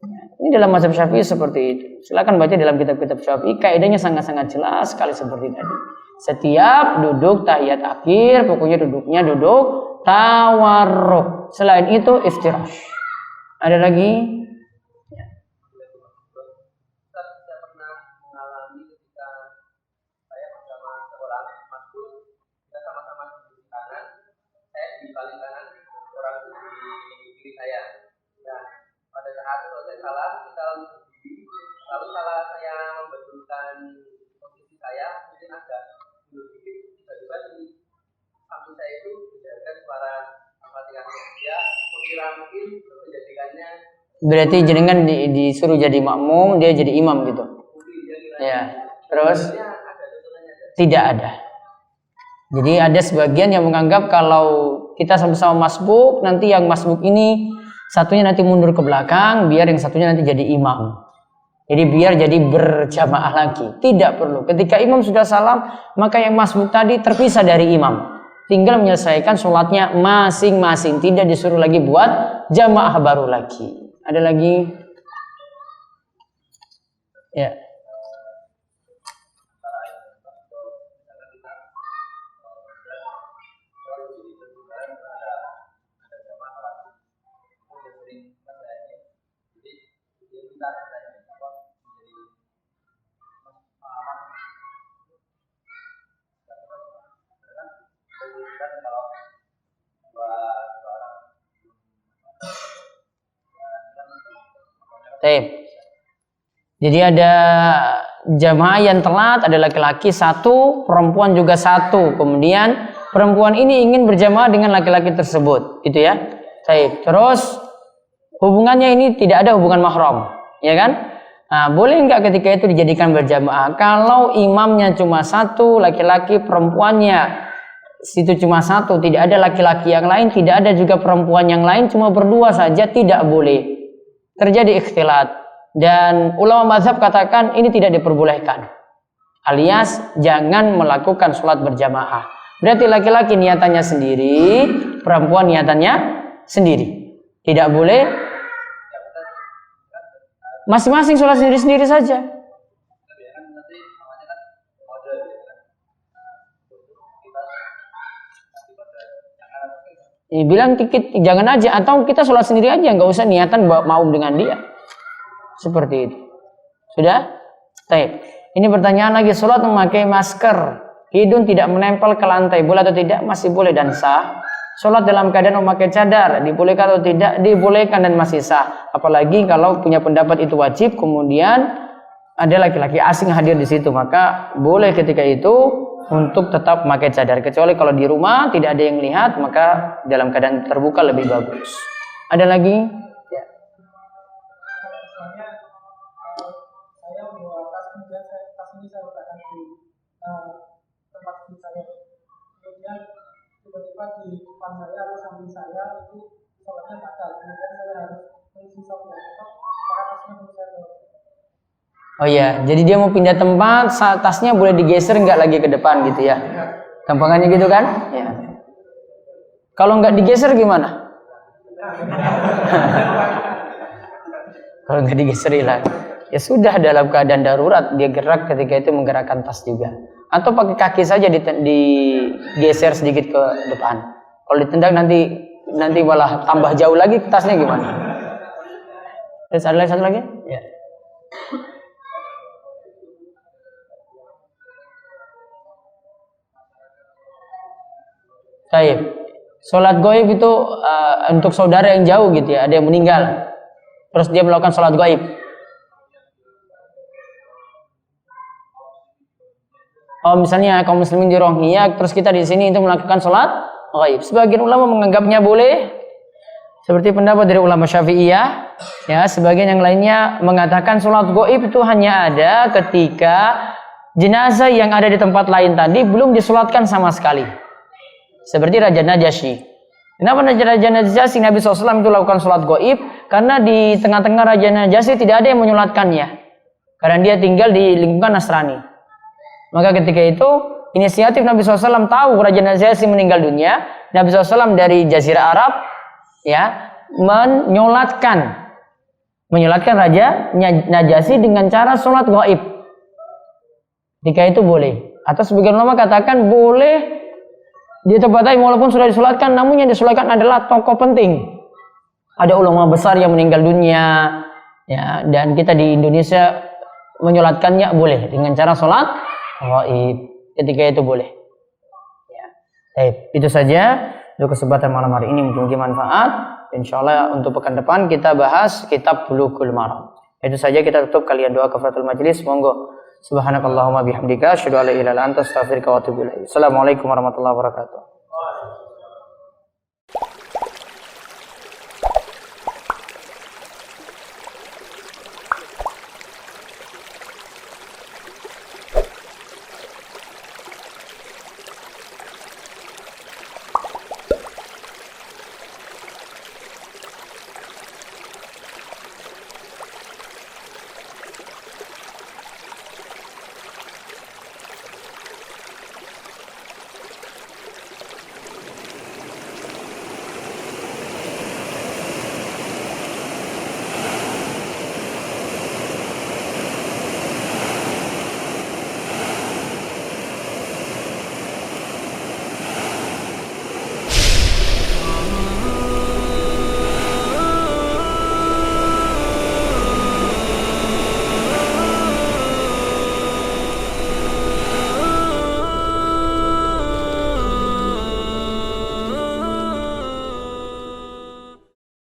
Ya, ini dalam mazhab Syafi'i seperti itu. Silakan baca dalam kitab-kitab Syafi'i. Kaidahnya sangat-sangat jelas sekali seperti tadi. Setiap duduk tahiyat akhir, pokoknya duduknya duduk tawarruk. Selain itu iftirash. Ada lagi? Ya.
Saya pernah mengalami ketika saya bersama seorang masuk, kita sama-sama di kanan, saya di paling kanan, orang itu di kiri saya. Nah, pada saat selesai salam, kita lalu berdiri, lalu salah saya membetulkan posisi saya, mungkin agak tiba-tiba di samping saya itu mendengarkan suara Al-Fatihah. Dia mengira mungkin menjadikannya.
Berarti jenengan disuruh jadi makmum, dia jadi imam gitu. Ya. Terus tidak ada. Jadi ada sebagian yang menganggap kalau kita sama-sama masbuk, nanti yang masbuk ini satunya nanti mundur ke belakang, biar yang satunya nanti jadi imam. Jadi biar jadi berjamaah lagi. Tidak perlu. Ketika imam sudah salam, maka yang masbuk tadi terpisah dari imam. Tinggal menyelesaikan sholatnya masing-masing. Tidak disuruh lagi buat jamaah baru lagi. Ada lagi? Ya. Jadi ada jamaah yang telat, ada laki-laki 1, perempuan juga 1. Kemudian perempuan ini ingin berjamaah dengan laki-laki tersebut, gitu ya. Terus hubungannya ini tidak ada hubungan mahram, ya kan? Nah, boleh nggak ketika itu dijadikan berjamaah? Kalau imamnya cuma 1, laki-laki, perempuannya situ cuma satu, tidak ada laki-laki yang lain, tidak ada juga perempuan yang lain, cuma berdua saja, tidak boleh. Terjadi ikhtilat. Dan ulama mazhab katakan ini tidak diperbolehkan. Alias jangan melakukan sholat berjamaah. Berarti laki-laki niatannya sendiri, perempuan niatannya sendiri. Tidak boleh. Masing-masing sholat sendiri-sendiri saja. Bilang jangan aja, atau kita sholat sendiri aja, nggak usah niatan mau dengan dia. Seperti itu. Sudah? Baik. Ini pertanyaan lagi, sholat memakai masker, hidung tidak menempel ke lantai, boleh atau tidak? Masih boleh dan sah. Sholat dalam keadaan memakai cadar, dibolehkan atau tidak? Dibolehkan dan masih sah. Apalagi kalau punya pendapat itu wajib, kemudian ada laki-laki asing hadir di situ, maka boleh ketika itu untuk tetap memakai cadar. Kecuali kalau di rumah tidak ada yang lihat, maka dalam keadaan terbuka lebih bagus. Ada lagi? Ya.
Saya membawa tas, kemudian tas ini saya letakkan di tempat tidur saya. Kemudian tiba-tiba di depan saya atau samping saya itu sholatnya batal. Kemudian saya harus mengisi sholatnya. Apakah tasnya perlu saya bawa?
Oh iya, jadi dia mau pindah tempat, tasnya boleh digeser nggak lagi ke depan gitu ya? Gampangannya gitu kan? Ya. Kalau nggak digeser gimana? Kalau nggak digeser hilang. Ya sudah, dalam keadaan darurat dia gerak ketika itu menggerakkan tas juga. Atau pakai kaki saja digeser sedikit ke depan. Kalau ditendang nanti malah tambah jauh lagi, tasnya gimana? Terus ada lagi satu lagi? Ya. Baik. Sholat gaib itu untuk saudara yang jauh gitu ya, ada yang meninggal, terus dia melakukan sholat gaib. Oh, misalnya kaum muslimin di Rohingya, terus kita di sini itu melakukan sholat gaib. Sebagian ulama menganggapnya boleh, seperti pendapat dari ulama Syafi'iyah. Ya, sebagian yang lainnya mengatakan sholat gaib itu hanya ada ketika jenazah yang ada di tempat lain tadi belum disolatkan sama sekali. Seperti Raja Najasyi. Kenapa Raja Najasyi Nabi SAW itu lakukan sholat gaib? Karena di tengah-tengah Raja Najasyi tidak ada yang menyolatkannya. Karena dia tinggal di lingkungan Nasrani. Maka ketika itu inisiatif Nabi SAW tahu Raja Najasyi meninggal dunia. Nabi SAW dari Jazirah Arab ya menyolatkan Raja Najasyi dengan cara sholat gaib. Ketika itu boleh. Atau sebagian ulama katakan boleh di tempat lain walaupun sudah disolatkan, namun yang disolatkan adalah tokoh penting. Ada ulama besar yang meninggal dunia, ya, dan kita di Indonesia menyolatkannya boleh dengan cara sholat gaib. Ketika itu boleh. Ya. Baik, itu saja untuk kesempatan malam hari ini, mungkin manfaat. Insyaallah untuk pekan depan kita bahas kitab Bulughul Maram. Itu saja, kita tutup kalian doa kafaratul majelis. Monggo. Subhanakallahumma bihamdika asyhadu an la ilaha illa anta astaghfiruka wa atubu ilaik. Assalamualaikum warahmatullahi wabarakatuh.